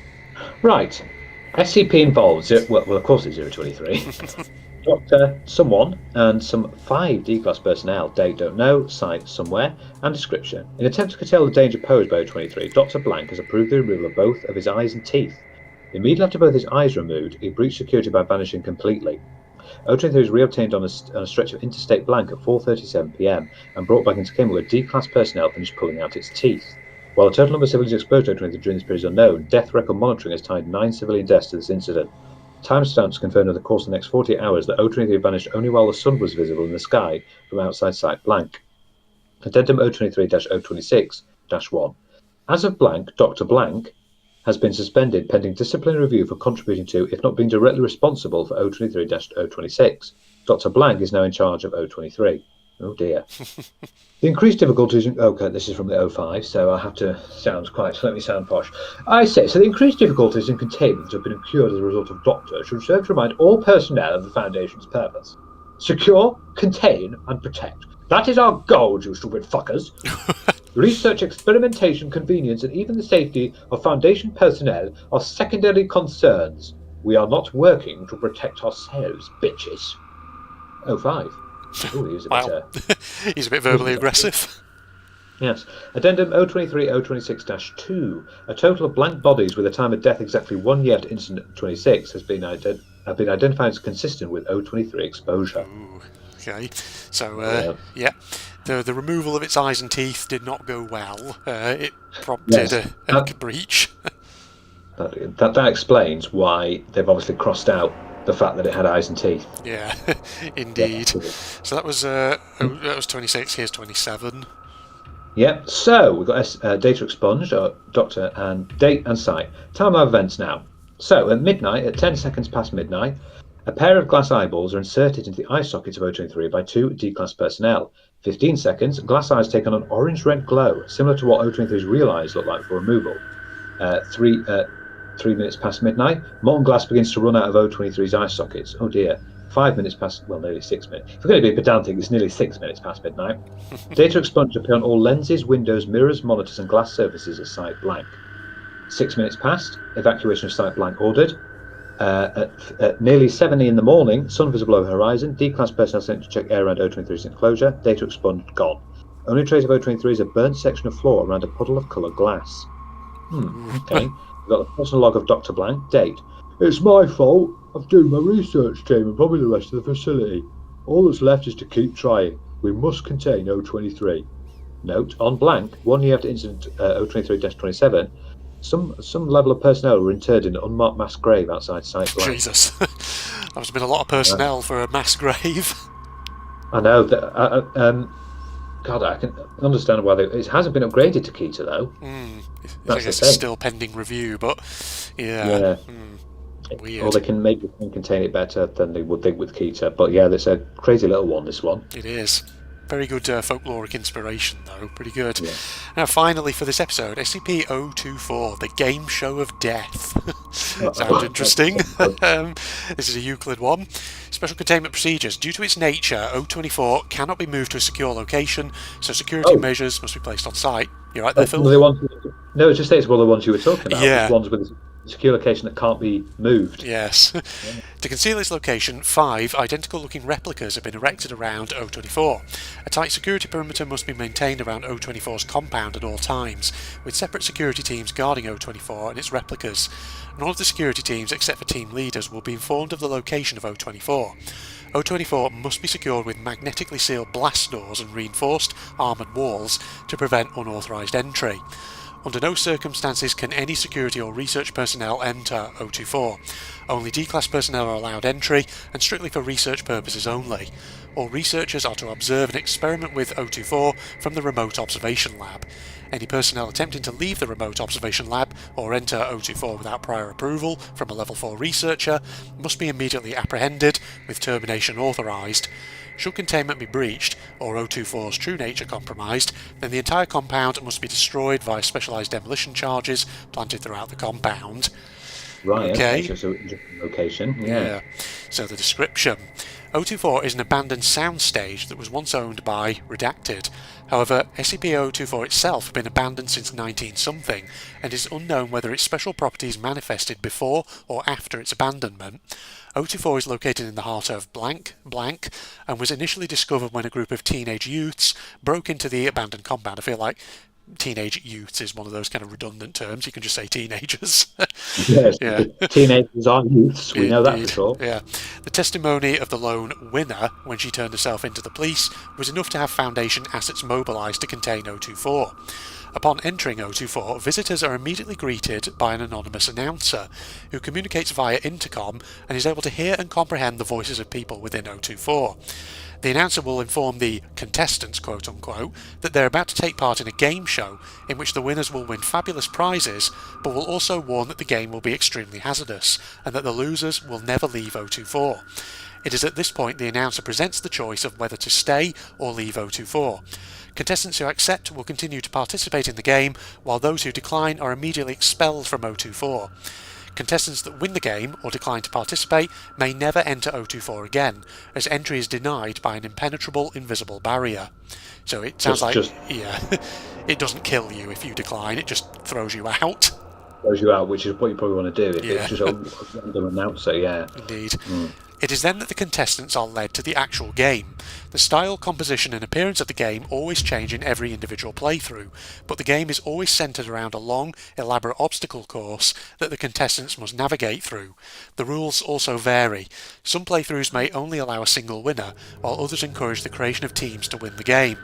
Right. SCP involves, well, of course it's 023. Doctor, someone, and some 5 D-class personnel, date don't know, site somewhere, and description. In an attempt to curtail the danger posed by 023, Dr. Blank has approved the removal of both of his eyes and teeth. Immediately after both his eyes were removed, he breached security by vanishing completely. 023 was reobtained on a stretch of Interstate Blank at 4:37 p.m. and brought back into containment where D-class personnel finished pulling out its teeth. While the total number of civilians exposed to 023 during this period is unknown, death record monitoring has tied 9 civilian deaths to this incident. Timestamps confirmed over the course of the next 48 hours that 023 vanished only while the sun was visible in the sky from outside Site Blank. Addendum 023-026-1. As of Blank, Dr. Blank has been suspended pending disciplinary review for contributing to, if not being directly responsible for 023-026. Dr. Blank is now in charge of 023. Oh dear. The increased difficulties... Okay, this is from the 05, so I have to let me sound posh. I say, so the increased difficulties in containment have been incurred as a result of Doctor should serve to remind all personnel of the Foundation's purpose. Secure, contain, and protect. That is our goal, you stupid fuckers. Research, experimentation, convenience, and even the safety of Foundation personnel are secondary concerns. We are not working to protect ourselves, bitches. 05. Oh, he was a bit, he's a bit verbally aggressive. Yes. Addendum 023-026-2. A total of blank bodies with a time of death exactly 1 year after incident 26 has been have been identified as consistent with O23 exposure. Ooh, okay. So, yeah, the removal of its eyes and teeth did not go well. It prompted Yes, a breach. that explains why they've obviously crossed out the fact that it had eyes and teeth. Yeah, indeed. So that was 26. Here's 27. Yep. So we've got data expunged, doctor, and date and site. Time of events now. So at midnight, at 10 seconds past midnight, a pair of glass eyeballs are inserted into the eye sockets of O23 by 2 D-class personnel. 15 seconds, glass eyes take on an orange-red glow, similar to what O23's real eyes look like for removal. 3 minutes past midnight, molten glass begins to run out of O23's eye sockets. Oh dear. 5 minutes past, well, nearly 6 minutes. If we're going to be pedantic, it's nearly 6 minutes past midnight. Data expunged appear on all lenses, windows, mirrors, monitors, and glass surfaces at site blank. 6 minutes past, evacuation of site blank ordered. At nearly 7 in the morning, sun visible over horizon, D-class personnel sent to check air around O23's enclosure, data expunged, gone. Only trace of O23 is a burnt section of floor around a puddle of coloured glass. Okay. We've got the personal log of Dr. Blank, date. It's my fault. I've doomed my research team and probably the rest of the facility. All that's left is to keep trying. We must contain O23. Note, on blank, 1 year after incident O23-27, some level of personnel were interred in an unmarked mass grave outside site blank. Jesus. That must have been a lot of personnel for a mass grave. I know. God, I can understand why it hasn't been upgraded to Keter, though. I guess it's still pending review, but yeah. Weird. Or they can make it and contain it better than they would think with Keter. But yeah, it's a crazy little one, this one. It is. Very good folkloric inspiration, though. Pretty good. Yeah. Now, finally, for this episode, SCP-024, the Game Show of Death. Sounds interesting. This is a Euclid one. Special containment procedures. Due to its nature, O24 cannot be moved to a secure location, so security measures must be placed on site. You right there, Phil? No, it just says one of the ones you were talking about. Yeah. Ones with a secure location that can't be moved. Yes. To conceal its location, 5 identical-looking replicas have been erected around O24. A tight security perimeter must be maintained around O24's compound at all times, with separate security teams guarding O24 and its replicas. None of the security teams, except for team leaders, will be informed of the location of O24. O24 must be secured with magnetically sealed blast doors and reinforced armoured walls to prevent unauthorised entry. Under no circumstances can any security or research personnel enter O24. Only D-class personnel are allowed entry, and strictly for research purposes only. All researchers are to observe and experiment with O24 from the remote observation lab. Any personnel attempting to leave the remote observation lab or enter O24 without prior approval from a Level 4 researcher must be immediately apprehended, with termination authorised. Should containment be breached, or O24's true nature compromised, then the entire compound must be destroyed via specialised demolition charges planted throughout the compound. Right, okay. So it's a location. Yeah. So the description. O24 is an abandoned soundstage that was once owned by Redacted. However, SCP-024 itself had been abandoned since 19-something, and it is unknown whether its special properties manifested before or after its abandonment. O24 is located in the heart of blank, and was initially discovered when a group of teenage youths broke into the abandoned compound. I feel like teenage youths is one of those kind of redundant terms. You can just say teenagers. Yes, yeah. Teenagers are youths, we know that for sure. Yeah. The testimony of the lone winner, when she turned herself into the police, was enough to have Foundation assets mobilised to contain O24. Upon entering O24, visitors are immediately greeted by an anonymous announcer, who communicates via intercom and is able to hear and comprehend the voices of people within O24. The announcer will inform the contestants, quote-unquote, that they're about to take part in a game show in which the winners will win fabulous prizes, but will also warn that the game will be extremely hazardous, and that the losers will never leave O24. It is at this point the announcer presents the choice of whether to stay or leave O24. Contestants who accept will continue to participate in the game, while those who decline are immediately expelled from O24. Contestants that win the game or decline to participate may never enter O24 again, as entry is denied by an impenetrable invisible barrier. So it sounds it doesn't kill you if you decline, it just throws you out. Throws you out, which is what you probably want to do if it's just a random announcer, yeah. Indeed. It is then that the contestants are led to the actual game. The style, composition and appearance of the game always change in every individual playthrough, but the game is always centred around a long, elaborate obstacle course that the contestants must navigate through. The rules also vary. Some playthroughs may only allow a single winner, while others encourage the creation of teams to win the game.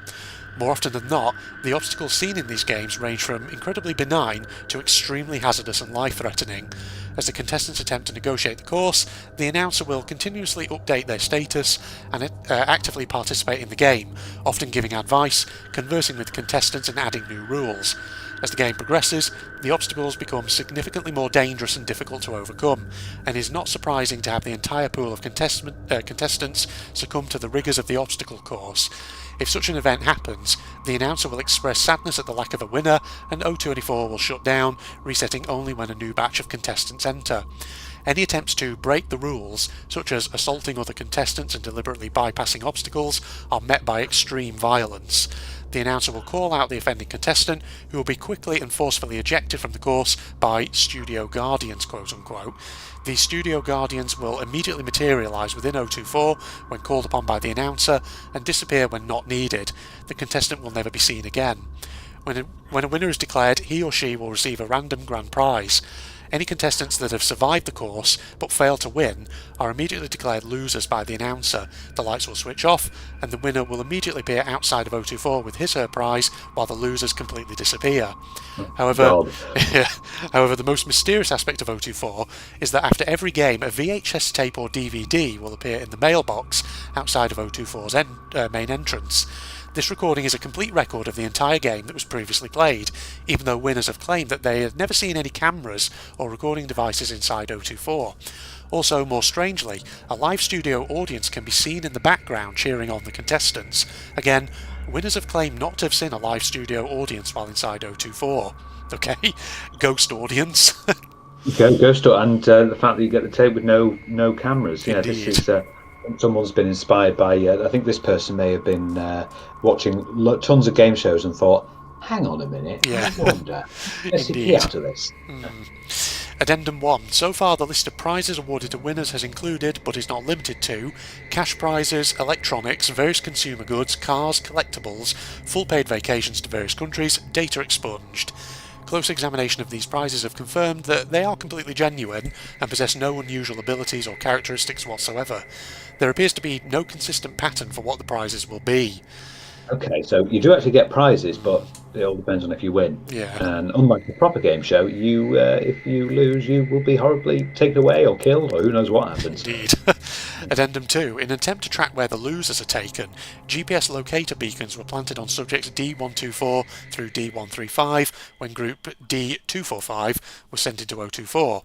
More often than not, the obstacles seen in these games range from incredibly benign to extremely hazardous and life-threatening. As the contestants attempt to negotiate the course, the announcer will continuously update their status and actively participate in the game, often giving advice, conversing with the contestants and adding new rules. As the game progresses, the obstacles become significantly more dangerous and difficult to overcome, and it is not surprising to have the entire pool of contestants succumb to the rigours of the obstacle course. If such an event happens, the announcer will express sadness at the lack of a winner, and O24 will shut down, resetting only when a new batch of contestants enter. Any attempts to break the rules, such as assaulting other contestants and deliberately bypassing obstacles, are met by extreme violence. The announcer will call out the offending contestant, who will be quickly and forcefully ejected from the course by studio guardians, quote-unquote. These studio guardians will immediately materialise within O24 when called upon by the announcer and disappear when not needed. The contestant will never be seen again. When a winner is declared, he or she will receive a random grand prize. Any contestants that have survived the course but fail to win are immediately declared losers by the announcer. The lights will switch off and the winner will immediately appear outside of O24 with his/her prize while the losers completely disappear. However, the most mysterious aspect of O24 is that after every game a VHS tape or DVD will appear in the mailbox outside of O24's main entrance. This recording is a complete record of the entire game that was previously played, even though winners have claimed that they had never seen any cameras or recording devices inside O24. Also, more strangely, a live studio audience can be seen in the background cheering on the contestants. Again, winners have claimed not to have seen a live studio audience while inside O24. Okay, ghost audience. Ghost, and the fact that you get the tape with no cameras. Yeah, Indeed. this is. Someone's been inspired by. I think this person may have been watching tons of game shows and thought, "Hang on a minute, Yeah. I wonder, SCP out of this." Addendum 1. So far the list of prizes awarded to winners has included, but is not limited to, cash prizes, electronics, various consumer goods, cars, collectibles, full paid vacations to various countries, data expunged. Close examination of these prizes have confirmed that they are completely genuine and possess no unusual abilities or characteristics whatsoever. There appears to be no consistent pattern for what the prizes will be. Okay, so you do actually get prizes, but it all depends on if you win. Yeah. And unlike the proper game show, if you lose, you will be horribly taken away or killed, or who knows what happens. Indeed. Addendum 2. In an attempt to track where the losers are taken, GPS locator beacons were planted on subjects D124 through D135 when group D245 was sent into O24.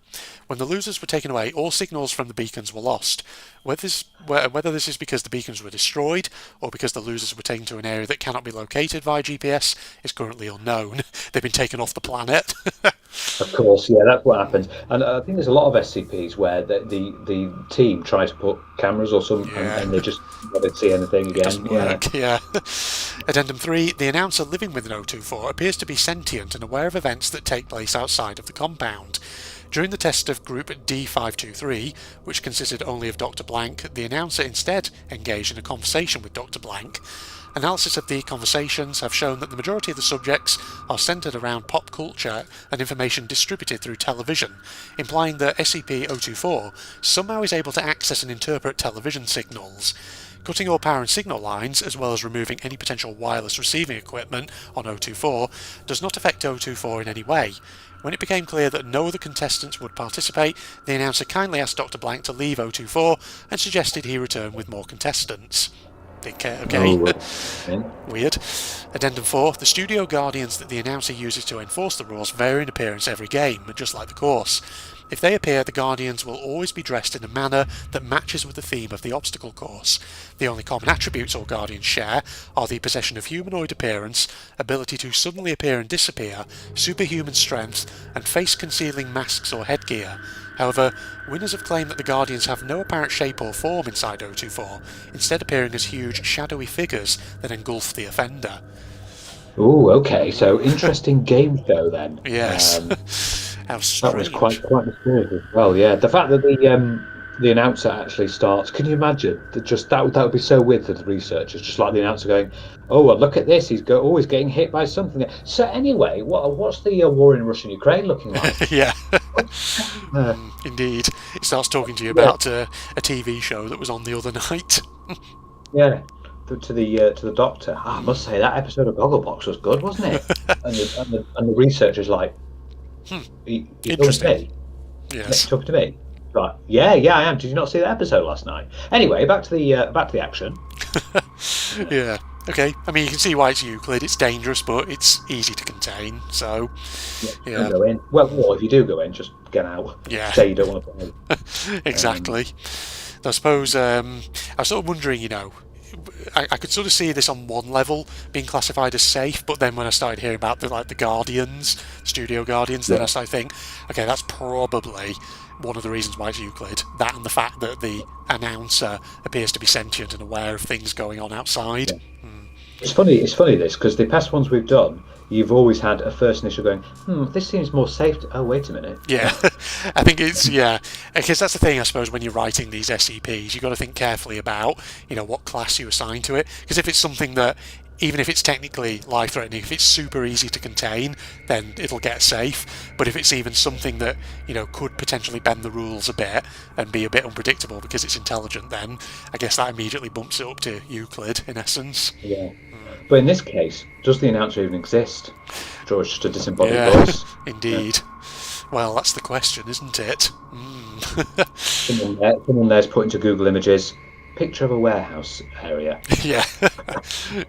When the losers were taken away, all signals from the beacons were lost. Whether this is because the beacons were destroyed or because the losers were taken to an area that cannot be located via GPS is currently unknown. They've been taken off the planet. Of course, yeah, that's what happens. And I think there's a lot of SCPs where the team try to put cameras or something, and they just never see anything again. Doesn't work, yeah. Addendum 3. The announcer living within O24 appears to be sentient and aware of events that take place outside of the compound. During the test of Group D523, which consisted only of Dr. Blank, the announcer instead engaged in a conversation with Dr. Blank. Analysis of the conversations have shown that the majority of the subjects are centred around pop culture and information distributed through television, implying that SCP-024 somehow is able to access and interpret television signals. Cutting all power and signal lines, as well as removing any potential wireless receiving equipment on O24, does not affect O24 in any way. When it became clear that no other contestants would participate, the announcer kindly asked Dr. Blank to leave O24 and suggested he return with more contestants. Okay. Weird. Addendum 4. The studio guardians that the announcer uses to enforce the rules vary in appearance every game, just like the course. If they appear, the guardians will always be dressed in a manner that matches with the theme of the obstacle course. The only common attributes all guardians share are the possession of humanoid appearance, ability to suddenly appear and disappear, superhuman strength, and face-concealing masks or headgear. However, winners have claimed that the Guardians have no apparent shape or form inside O24, instead appearing as huge, shadowy figures that engulf the offender. Oh, okay. So interesting game show then. Yes. How strange. That was quite mysterious as well. Yeah, the fact that the announcer actually starts. Can you imagine that would be so weird for the researchers, just like the announcer going, "Oh, well, look at this. Always getting hit by something." So anyway, what's the war in Russia and Ukraine looking like? Yeah. Uh, Indeed. It starts talking to you yeah, about a TV show that was on the other night. yeah. To the doctor. I must say that episode of Gogglebox was good, wasn't it? And the researcher's like, "You talking to Interesting. me? Yes. Talking to me?" Right. Yeah, yeah, I am. Did you not see that episode last night? Anyway, back to the action. Yeah. Okay. I mean, you can see why it's Euclid. It's dangerous, but it's easy to contain. So, Yeah, yeah. don't go in. Well, if you do go in, just get out. Yeah. Say you don't want to play. Exactly. I suppose I was sort of wondering, I could sort of see this on one level being classified as safe, but then when I started hearing about the Guardians, Studio Guardians, then I started to think, okay, that's probably one of the reasons why it's Euclid. That and the fact that the announcer appears to be sentient and aware of things going on outside. Yeah. It's funny. It's funny this because the past ones we've done, you've always had a first initial going, this seems more safe. Oh, wait a minute. Yeah, I think it's, because that's the thing, I suppose, when you're writing these SCPs, you've got to think carefully about, what class you assign to it, because if it's something that, even if it's technically life-threatening, if it's super easy to contain, then it'll get safe, but if it's even something that, could potentially bend the rules a bit and be a bit unpredictable because it's intelligent, then I guess that immediately bumps it up to Euclid, in essence. Yeah. But in this case, does the announcer even exist? Or it's just a disembodied voice? Indeed. Well, that's the question, isn't it? Someone there's put into Google Images, picture of a warehouse area. Yeah,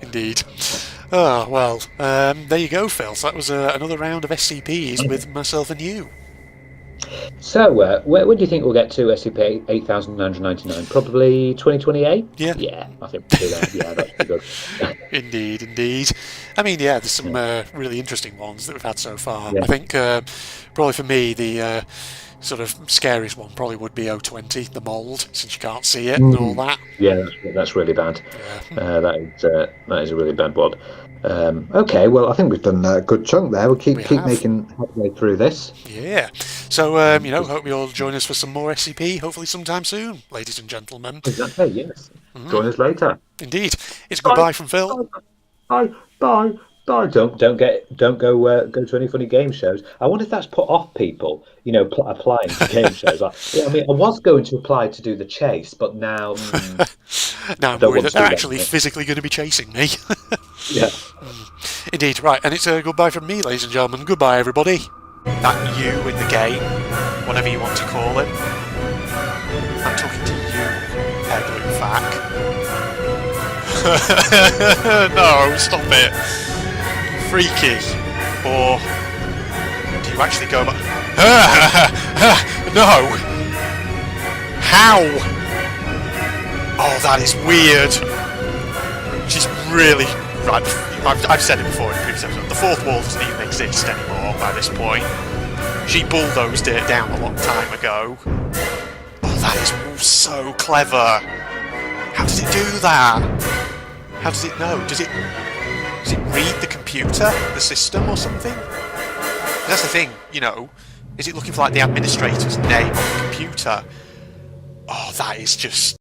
indeed. Oh, well, there you go, Phil. So that was another round of SCPs with myself and you. So, when do you think we'll get to SCP 8999? Probably 2028? Yeah. Yeah, I think we'll do that. Yeah, that's pretty good. Indeed. I mean, yeah, there's some really interesting ones that we've had so far. Yeah. I think probably for me, the sort of scariest one probably would be 020, the mould, since you can't see it and all that. Yeah, that's really bad. Yeah. That is a really bad one. Okay, well, I think we've done a good chunk there. We'll keep making headway through this. Yeah. So, hope you'll join us for some more SCP, hopefully sometime soon, ladies and gentlemen. Exactly, yes. Join us later. Indeed. It's goodbye from Phil. Bye. Don't go to any funny game shows. I wonder if that's put off people, applying to game shows. I was going to apply to do the chase, but now now I'm worried that they're actually physically going to be chasing me. Yeah. Indeed, right, and it's a goodbye from me, ladies and gentlemen. Goodbye, everybody. That you in the game, whatever you want to call him. I'm talking to you, Headloop Fack. No, stop it. Freaky. Or do you actually go back? No. How? Oh, that is weird. She's really right. I've said it before in previous episodes. The fourth wall doesn't even exist anymore by this point. She bulldozed it down a long time ago. Oh, that is so clever. How does it do that? How does it know? Does it read the computer, the system, or something? That's the thing, is it looking for like the administrator's name on the computer? Oh, that is just